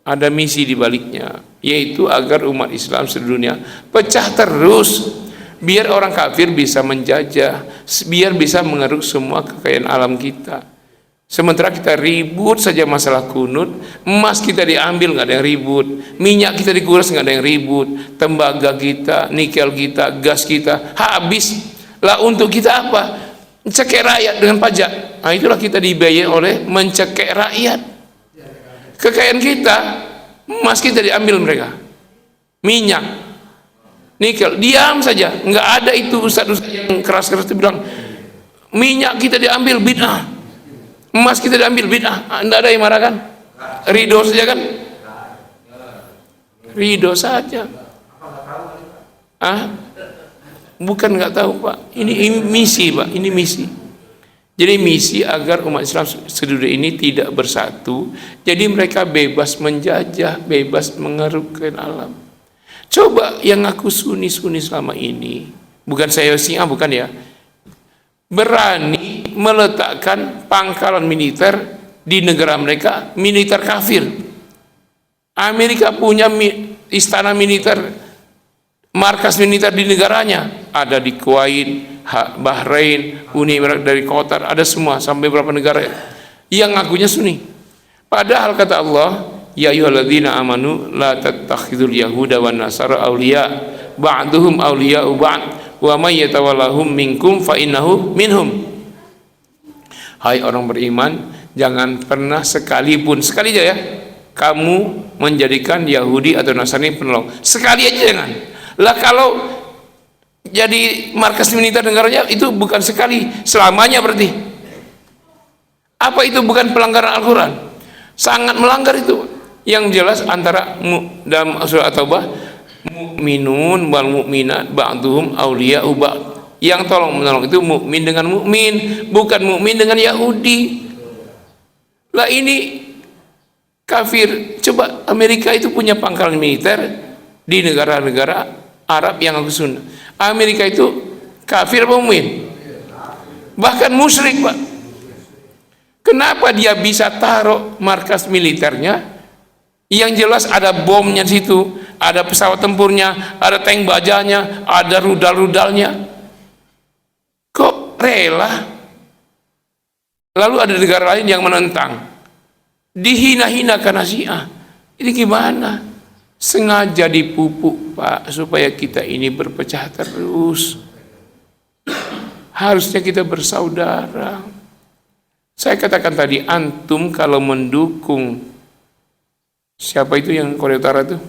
Ada misi di baliknya, yaitu agar umat Islam sedunia pecah terus, biar orang kafir bisa menjajah, biar bisa mengeruk semua kekayaan alam kita. Sementara kita ribut saja masalah kunut, emas kita diambil nggak ada yang ribut, minyak kita dikuras nggak ada yang ribut, tembaga kita, nikel kita, gas kita habis. Lah untuk kita apa? Mencekik rakyat dengan pajak. Nah, itulah kita dibayar oleh mencekik rakyat. Kekayaan kita, emas kita diambil mereka, minyak, nikel, diam saja. Nggak ada itu ustadz yang keras-keras itu bilang minyak kita diambil bid'ah, emas kita diambil bid'ah. Nggak ada yang marah kan? Ridho saja kan? Ridho saja. Bukan nggak tahu, Pak. Ini misi, Pak. Ini misi. Jadi misi agar umat Islam sedunia ini tidak bersatu. Jadi mereka bebas menjajah, bebas mengerukkan alam. Coba yang ngaku Sunni selama ini, bukan saya Syiah, bukan ya, berani meletakkan pangkalan militer di negara mereka, militer kafir. Amerika punya istana militer, markas militer di negaranya, ada di Kuwait, Bahrain, Uni Emirat dari Qatar, ada semua sampai beberapa negara yang ngakunya Sunni. Padahal kata Allah, ya ayyuhalladzina amanu la tattakhidul yahuda wan nasara awliya ba'duhum awliya'u ba'd wa may yatawallahum minkum fa innahu minhum. Hai orang beriman, jangan pernah sekali aja ya kamu menjadikan Yahudi atau Nasrani penolong. Sekali aja jangan. Lah kalau jadi markas militer negaranya itu bukan sekali, selamanya berarti. Apa itu bukan pelanggaran Al-Quran? Sangat melanggar itu. Yang jelas antara dalam surah At-Taubah, mukminun wal mukminat ba'duhum awliya'u ba'd. Yang tolong menolong itu mukmin dengan mukmin, bukan mukmin dengan Yahudi. Lah ini kafir. Coba Amerika itu punya pangkalan militer di negara-negara Arab yang aku sunnah. Amerika itu kafir apa mukmin? Bahkan musyrik, Pak. Kenapa dia bisa taruh markas militernya yang jelas ada bomnya di situ, ada pesawat tempurnya, ada tank bajanya, ada rudal-rudalnya? Kok rela? Lalu ada negara lain yang menentang, dihina-hina karena Syiah. Ini gimana? Sengaja dipupuk, Pak, supaya kita ini berpecah terus. Harusnya kita bersaudara. Saya katakan tadi, antum kalau mendukung siapa itu yang Korea Utara itu?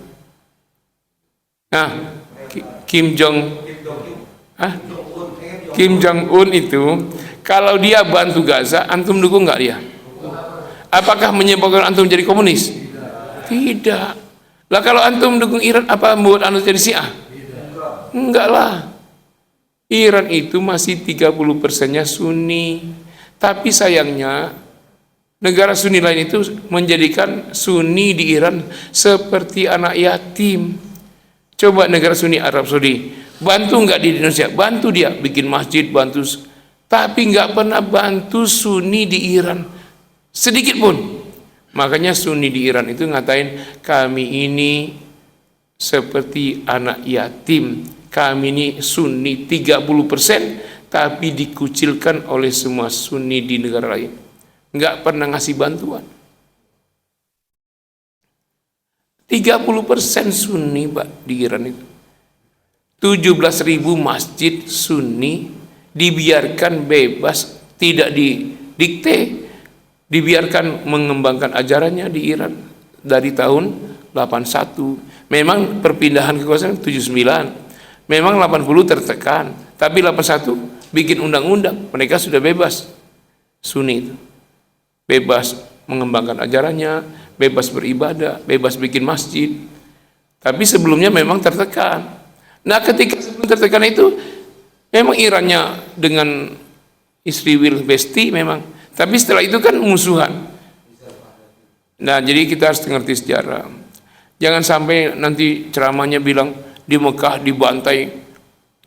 Nah, Kim Jong Un itu, kalau dia bantu Gaza, antum dukung nggak dia? Apakah menyebabkan antum jadi komunis? Tidak. Lah kalau antum dukung Iran, apa membuat antum jadi Syiah? Enggak lah. Iran itu masih 30%-nya Sunni. Tapi sayangnya negara Sunni lain itu menjadikan Sunni di Iran seperti anak yatim. Coba negara Sunni Arab Saudi, bantu nggak di Indonesia? Bantu dia bikin masjid, bantu, tapi nggak pernah bantu Sunni di Iran sedikit pun. Makanya Sunni di Iran itu ngatain, kami ini seperti anak yatim, kami ini Sunni 30%, tapi dikucilkan oleh semua Sunni di negara lain. Nggak pernah ngasih bantuan. 30% Sunni, Pak, di Iran itu. 17.000 masjid Sunni dibiarkan bebas, tidak didikte, dibiarkan mengembangkan ajarannya di Iran dari tahun 81. Memang perpindahan kekuasaan 79, memang 80 tertekan, tapi 81 bikin undang-undang, mereka sudah bebas. Sunni itu bebas mengembangkan ajarannya, bebas beribadah, bebas bikin masjid. Tapi sebelumnya memang tertekan. Nah, ketika sebelum tertekan itu memang Irannya dengan Israel Besti memang, tapi setelah itu kan musuhan. Nah, jadi kita harus mengerti sejarah. Jangan sampai nanti ceramahnya bilang di Mekah dibantai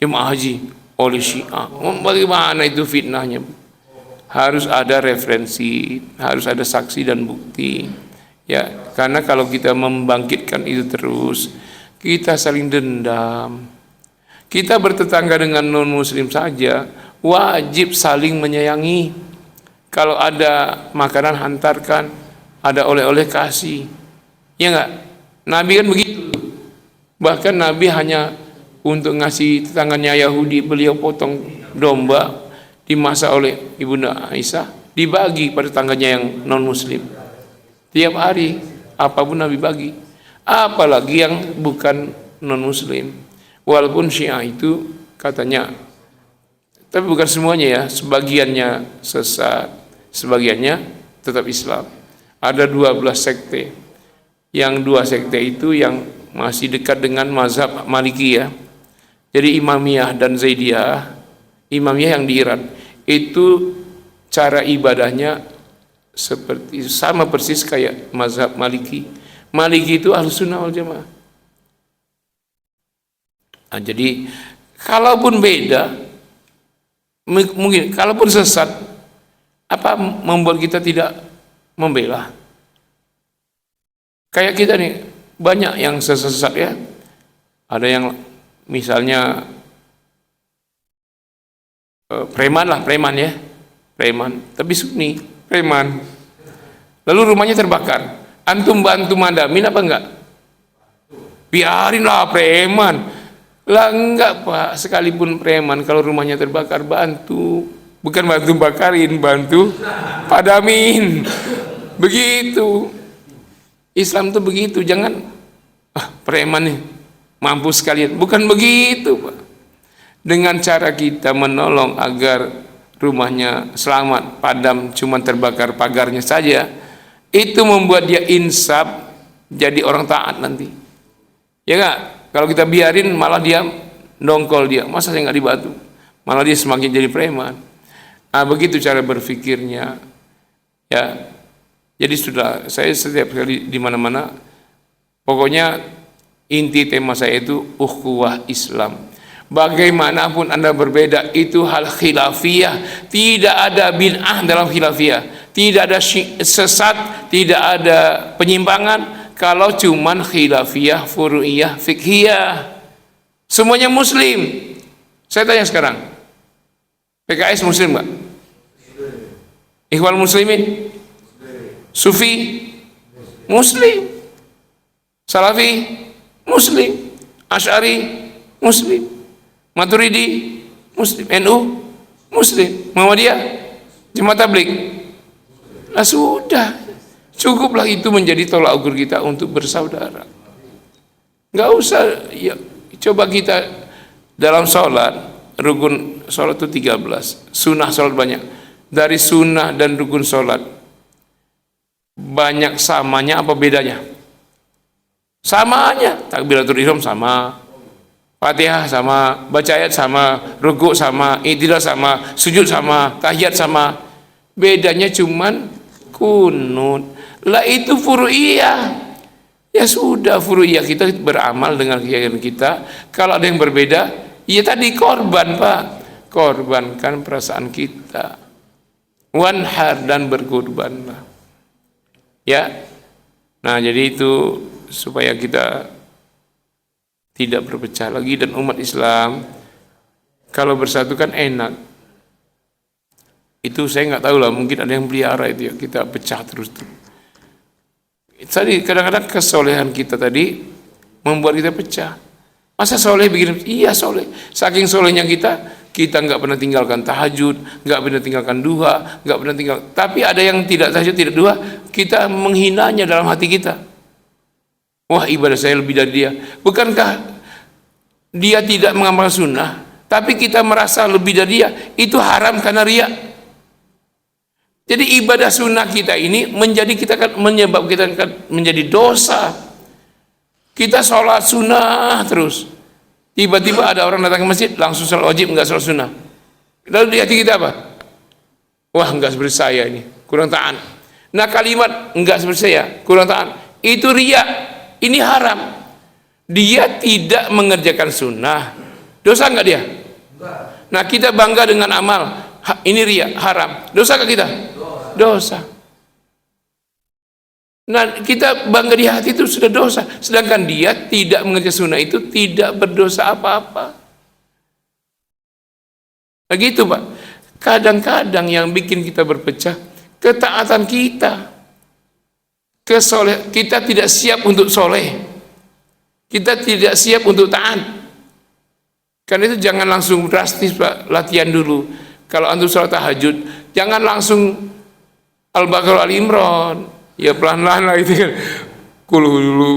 jemaah haji oleh Syiah. Bagaimana itu fitnahnya? Harus ada referensi, harus ada saksi dan bukti. Ya, karena kalau kita membangkitkan itu terus, kita saling dendam. Kita bertetangga dengan non-muslim saja, wajib saling menyayangi. Kalau ada makanan hantarkan, ada oleh-oleh kasih. Ya enggak? Nabi kan begitu. Bahkan Nabi hanya untuk ngasih tetangganya Yahudi, beliau potong domba, dimasak oleh Ibunda Aisyah, dibagi pada tetangganya yang non-muslim. Tiap hari, apapun Nabi bagi. Apalagi yang bukan non-muslim. Walaupun Syiah itu katanya, tapi bukan semuanya ya, sebagiannya sesat, sebagiannya tetap Islam. Ada 12 sekte. Yang 2 sekte itu yang masih dekat dengan mazhab Maliki ya. Jadi Imamiyah dan Zaidiyah, Imamiyah yang di Iran, itu cara ibadahnya seperti sama persis kayak mazhab Maliki. Maliki itu Ahlus Sunnah wal Jamaah. Nah, jadi kalaupun beda, mungkin kalaupun sesat, apa membuat kita tidak membela? Kayak kita nih, banyak yang sesat ya. Ada yang misalnya preman lah, preman ya, preman, tapi Sunni, preman. Lalu rumahnya terbakar. Antum bantu madamin apa enggak? Biarinlah preman. Lah enggak Pak, sekalipun preman kalau rumahnya terbakar bantu, bukan bantu bakarin, bantu padamin. Begitu. Islam tuh begitu, jangan preman nih mampus sekalian. Bukan begitu Pak. Dengan cara kita menolong agar rumahnya selamat, padam, cuma terbakar pagarnya saja, itu membuat dia insaf jadi orang taat nanti. Ya enggak? Kalau kita biarin malah dia dongkol dia, masa saya nggak dibantu? Malah dia semakin jadi preman. Begitu cara berpikirnya. Ya, jadi sudah saya setiap kali di mana-mana, pokoknya inti tema saya itu ukhuwah Islam. Bagaimanapun Anda berbeda, itu hal khilafiyah. Tidak ada bid'ah dalam khilafiyah, tidak ada sesat, tidak ada penyimpangan. Kalau cuman khilafiyah, furu'iyah, fiqhiyah, semuanya muslim. Saya tanya sekarang, PKS muslim nggak? Ikhwan muslimin? Sufi? Muslim. Salafi? Muslim. Asy'ari? Muslim. Maturidi? Muslim. NU? Muslim. Muhammadiyah? Jemaat Tabligh? Lah sudah, cukuplah itu menjadi tolak ukur kita untuk bersaudara. Nggak usah ya, coba kita dalam sholat, rukun sholat itu 13, sunnah sholat banyak. Dari sunnah dan rukun sholat banyak samanya apa bedanya? Samanya, takbiratul ihram sama, Fatihah sama, baca ayat sama, rukuk sama, i'tidal sama, sujud sama, tahiyat sama. Bedanya cuman kunut. Lah itu furu'iyah. Ya sudah, furu'iyah kita beramal dengan keyakinan kita. Kalau ada yang berbeda, ya tadi korban Pak, korbankan perasaan kita. Wanhar, dan berkurbanlah. Ya. Nah, jadi itu supaya kita tidak berpecah lagi, dan umat Islam kalau bersatu kan enak. Itu saya nggak tahu lah, mungkin ada yang pelihara itu ya, kita pecah terus tuh. Tadi kadang-kadang kesolehan kita tadi membuat kita pecah. Masa soleh begini? Iya soleh. Saking solehnya kita nggak pernah tinggalkan tahajud, nggak pernah tinggalkan duha, nggak pernah tinggal. Tapi ada yang tidak tahajud, tidak duha, kita menghinanya dalam hati kita. Wah, ibadah saya lebih dari dia. Bukankah dia tidak mengamalkan sunnah, tapi kita merasa lebih dari dia? Itu haram karena riya. Jadi ibadah sunnah kita ini menyebabkan kita menjadi dosa. Kita sholat sunnah terus, tiba-tiba ada orang datang ke masjid langsung sholat wajib, nggak sholat sunnah. Lalu di hati kita apa? Wah, nggak seperti saya ini, kurang taat. Nah, kalimat nggak seperti saya, kurang taat, itu riya. Ini haram. Dia tidak mengerjakan sunnah, dosa nggak dia? Nah, kita bangga dengan amal, ini riya, haram, dosa nggak kita? Dosa. Nah, kita bangga di hati itu sudah dosa, sedangkan dia tidak mengerjakan sunnah, itu tidak berdosa apa-apa. Begitu Pak. Kadang-kadang yang bikin kita berpecah, ketaatan kita. Kita tidak siap untuk soleh, kita tidak siap untuk taat. Karena itu jangan langsung drastis Pak, latihan dulu. Kalau antum sholat tahajud, jangan langsung Al-Baqarah Al-Imran. Ya pelan-pelan lah itu kan. Kulu dulu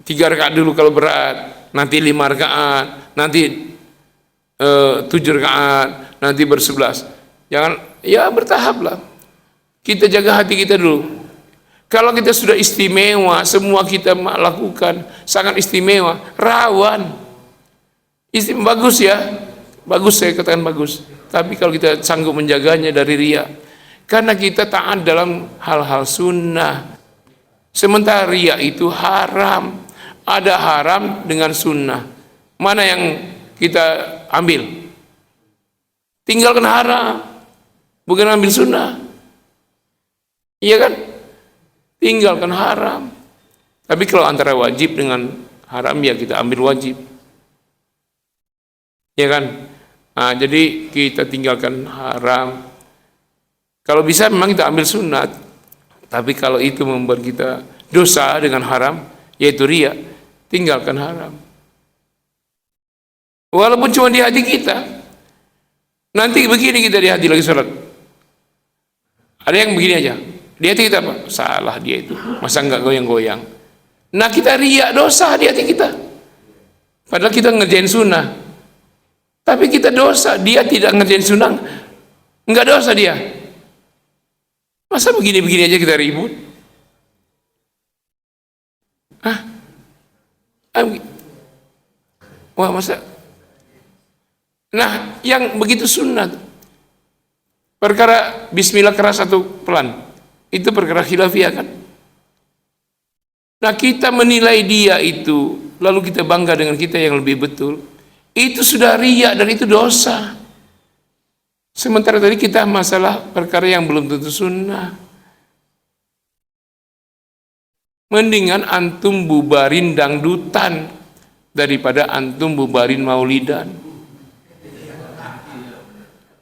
3 rakaat dulu kalau berat, nanti 5 rakaat, nanti 7 rakaat, nanti ber-11. Jangan, ya bertahap lah. Kita jaga hati kita dulu. Kalau kita sudah istimewa, semua kita lakukan sangat istimewa, rawan. Bagus ya, bagus, saya katakan bagus. Tapi kalau kita sanggup menjaganya dari riya, karena kita taat dalam hal-hal sunnah. Sementara riya itu haram. Ada haram dengan sunnah. Mana yang kita ambil? Tinggalkan haram, bukan ambil sunnah. Iya kan? Tinggalkan haram. Tapi kalau antara wajib dengan haram, ya kita ambil wajib. Ya kan? Nah, jadi kita tinggalkan haram. Kalau bisa memang kita ambil sunat, tapi kalau itu membuat kita dosa dengan haram, yaitu riya, tinggalkan haram. Walaupun cuma di hati kita. Nanti begini kita di hati lagi sholat. Ada yang begini aja. Di hati kita apa? Salah dia itu. Masa enggak goyang-goyang? Nah kita riak dosa di hati kita. Padahal kita ngerjain sunnah. Tapi kita dosa. Dia tidak ngerjain sunnah. Enggak dosa dia. Masa begini-begini aja kita ribut? Hah? Wah masa? Nah yang begitu sunnah. Perkara bismillah keras atau pelan, itu perkara khilafiyah kan. Nah kita menilai dia itu, lalu kita bangga dengan kita yang lebih betul, itu sudah riya dan itu dosa. Sementara tadi kita masalah perkara yang belum tentu sunnah. Mendingan antum bubarin dangdutan daripada antum bubarin maulidan.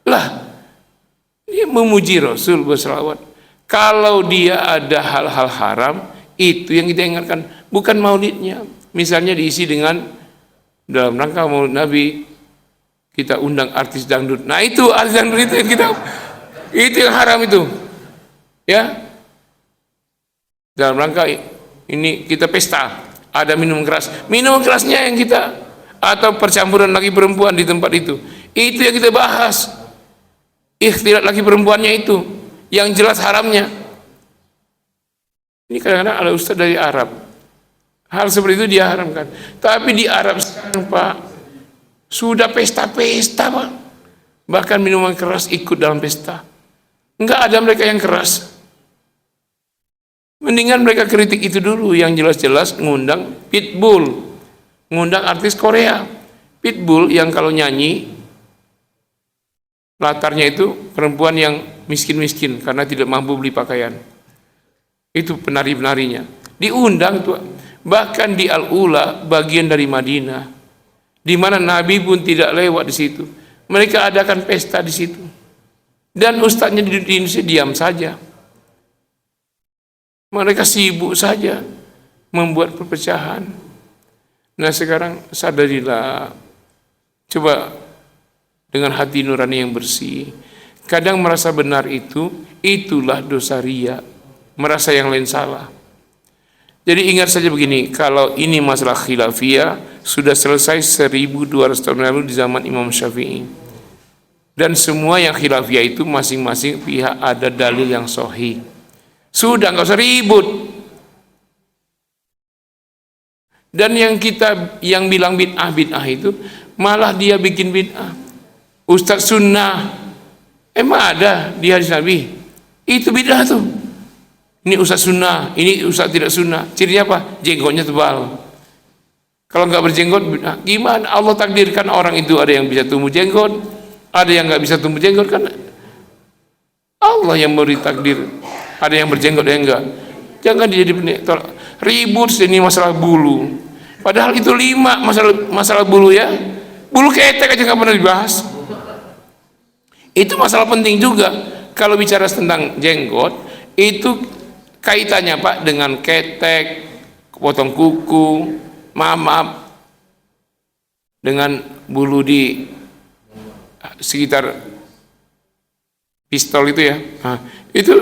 Lah dia memuji Rasul berselawat. Kalau dia ada hal-hal haram, itu yang kita ingatkan, bukan maulidnya. Misalnya diisi dengan dalam rangka maulid Nabi, kita undang artis dangdut. Nah itu artis dangdut itu yang kita, itu yang haram itu, ya. Dalam rangka ini kita pesta, ada minum kerasnya yang kita, atau percampuran laki perempuan di tempat itu yang kita bahas. Ikhtilat laki perempuannya itu yang jelas haramnya. Ini kadang-kadang ada ustaz dari Arab, hal seperti itu dia haramkan. Tapi di Arab sekarang Pak, sudah pesta-pesta Pak, bahkan minuman keras ikut dalam pesta. Enggak ada mereka yang keras. Mendingan mereka kritik itu dulu, yang jelas-jelas ngundang Pitbull, ngundang artis Korea. Pitbull yang kalau nyanyi latarnya itu perempuan yang miskin-miskin karena tidak mampu beli pakaian. Itu penari-penarinya. Diundang tuh. Bahkan di Al-Ula, bagian dari Madinah, di mana Nabi pun tidak lewat di situ. Mereka adakan pesta di situ. Dan ustadznya di Indonesia diam saja. Mereka sibuk saja membuat perpecahan. Nah sekarang sadarilah, coba dengan hati nurani yang bersih. Kadang merasa benar itulah dosa riya, merasa yang lain salah. Jadi ingat saja begini, kalau ini masalah khilafiyah sudah selesai 1200 tahun lalu di zaman Imam Syafi'i. Dan semua yang khilafiyah itu masing-masing pihak ada dalil yang sahih. Sudah nggak usah ribut. Dan yang bilang bid'ah itu malah dia bikin bid'ah. Ustaz sunnah, emang ada di hadis Nabi? Itu bid'ah tuh. Ini ustaz sunnah, ini ustaz tidak sunnah. Cirinya apa? Jenggotnya tebal. Kalau nggak berjenggot, bid'ah. Gimana? Allah takdirkan orang itu ada yang bisa tumbuh jenggot, ada yang nggak bisa tumbuh jenggot kan? Allah yang beri takdir. Ada yang berjenggot, ada yang enggak. Jangan jadi ribut ini masalah bulu. Padahal itu 5 masalah bulu ya. Bulu ketek aja nggak pernah dibahas. Itu masalah penting juga. Kalau bicara tentang jenggot, itu kaitannya Pak dengan ketek, potong kuku, mamap, dengan bulu di sekitar pistol itu ya. Nah, itu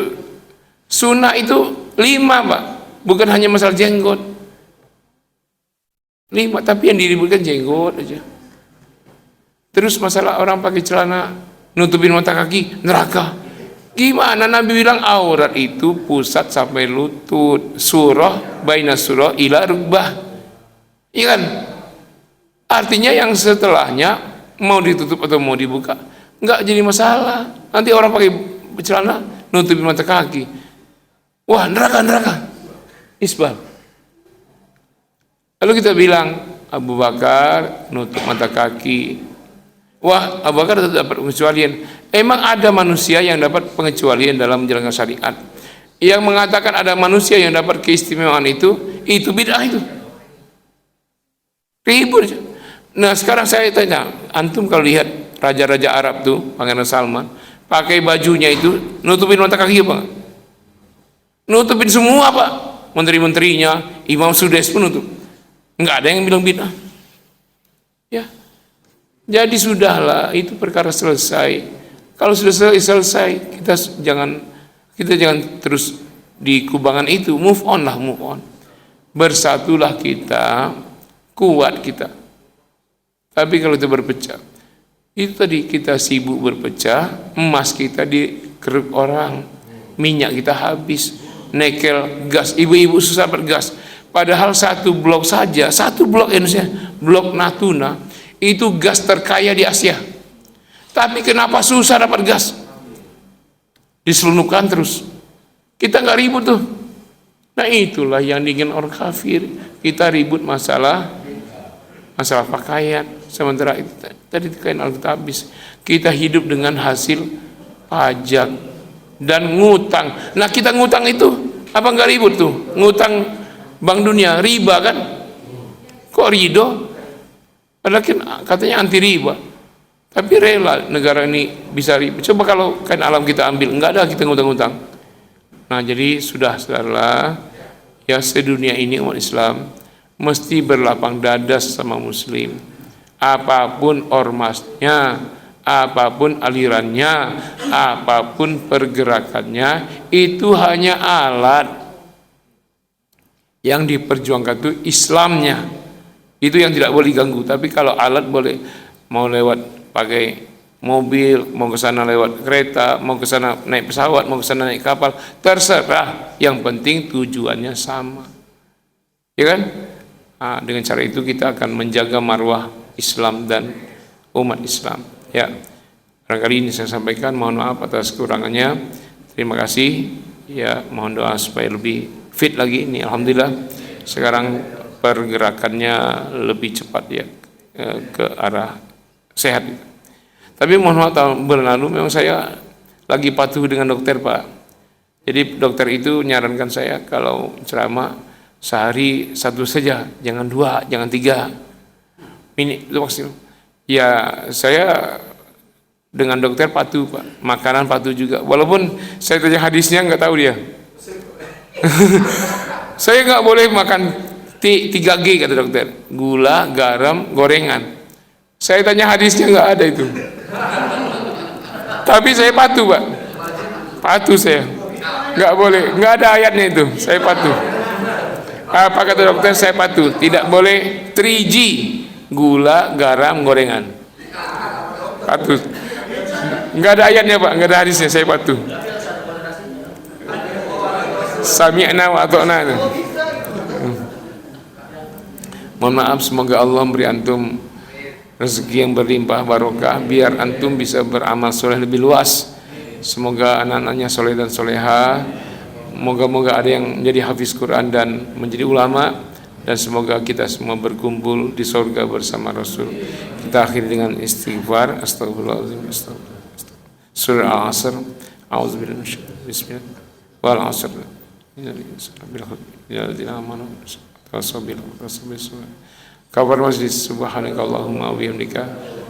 sunnah itu 5 Pak, bukan hanya masalah jenggot. 5, tapi yang diributkan jenggot aja. Terus masalah orang pakai celana nutupin mata kaki, neraka. Gimana? Nabi bilang aurat itu pusat sampai lutut, surah baina surah ila rukbah. Iya kan? Artinya yang setelahnya mau ditutup atau mau dibuka enggak jadi masalah. Nanti orang pakai celana nutupin mata kaki, wah neraka isbal. Lalu kita bilang Abu Bakar nutup mata kaki, wah Abu Bakar dapat pengecualian. Emang ada manusia yang dapat pengecualian dalam menjalankan syariat? Yang mengatakan ada manusia yang dapat keistimewaan itu bid'ah itu. Ribut. Nah sekarang saya tanya, antum kalau lihat raja-raja Arab tuh, Pangeran Salman, pakai bajunya itu nutupin mata kaki apa? Nutupin semua Pak. Menteri-menterinya, Imam Sudes pun nutup. Enggak ada yang bilang bid'ah. Ya. Jadi sudahlah, itu perkara selesai. Kalau sudah selesai, kita jangan terus di kubangan itu. Move on lah, move on. Bersatulah kita, kuat kita. Tapi kalau itu berpecah, itu tadi kita sibuk berpecah, emas kita dikeruk orang, minyak kita habis, nikel, gas, ibu-ibu susah dapat gas. Padahal satu blok saja, satu blok Indonesia, blok Natuna, itu gas terkaya di Asia. Tapi kenapa susah dapat gas? Diselundupkan terus. Kita nggak ribut tuh. Nah itulah yang diingin orang kafir. Kita ribut masalah pakaian. Sementara itu tadi kain kita habis. Kita hidup dengan hasil pajak dan ngutang. Nah kita ngutang itu apa nggak ribut tuh? Ngutang Bank Dunia riba kan? Kok ridho? Padahal kan katanya anti riba. Tapi rela negara ini bisa riba. Coba kalau kain alam kita ambil, nggak ada kita ngutang-ngutang. Nah jadi saudara, ya sedunia ini umat Islam mesti berlapang dada sama Muslim. Apapun ormasnya, apapun alirannya, apapun pergerakannya, itu hanya alat. Yang diperjuangkan itu Islamnya. Itu yang tidak boleh diganggu. Tapi kalau alat boleh, mau lewat pakai mobil, mau ke sana lewat kereta, mau ke sana naik pesawat, mau ke sana naik kapal, terserah. Yang penting tujuannya sama. Ya kan? Nah, dengan cara itu kita akan menjaga marwah Islam dan umat Islam. Ya. Barangkali ini saya sampaikan, mohon maaf atas kekurangannya. Terima kasih. Ya, mohon doa supaya lebih fit lagi ini. Alhamdulillah sekarang pergerakannya lebih cepat ya ke arah sehat. Tapi mohon maaf, tahun berlalu memang saya lagi patuh dengan dokter Pak. Jadi dokter itu nyarankan saya kalau ceramah sehari satu saja, jangan 2, jangan 3. Ini itu maksudnya. Ya saya dengan dokter patuh Pak, makanan patuh juga. Walaupun saya tanya hadisnya nggak tahu dia. Saya nggak boleh makan 3G kata dokter, gula, garam, gorengan. Saya tanya hadisnya nggak ada itu. Tapi saya patuh Pak, patuh saya. Nggak boleh, nggak ada ayatnya itu. Saya patuh. Apa kata dokter? Saya patuh. Tidak boleh 3G, gula, garam, gorengan. Patuh. Nggak ada ayatnya Pak, nggak ada hadisnya. Saya patuh. Sami'na wa ata'na. Mohon maaf, semoga Allah memberi antum rezeki yang berlimpah barokah, biar antum bisa beramal soleh lebih luas. Semoga anak-anaknya soleh dan soleha. Moga-moga ada yang menjadi hafiz Quran dan menjadi ulama, dan semoga kita semua berkumpul di surga bersama Rasul. Kita akhiri dengan istighfar. Astagfirullahaladzim. Surah Al-Asr. A'udzubillahi minasyaitonir rajim. Bismillah. Wal 'asr. Kabar majlis. Subhanakallahumma wa bihamdika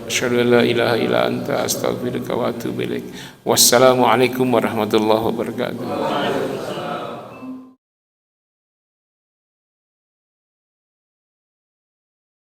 asyhadu an la ilaha illa anta astaghfiruka wa atubu ilaik. Wassalamu alaikum warahmatullahi wabarakatuh.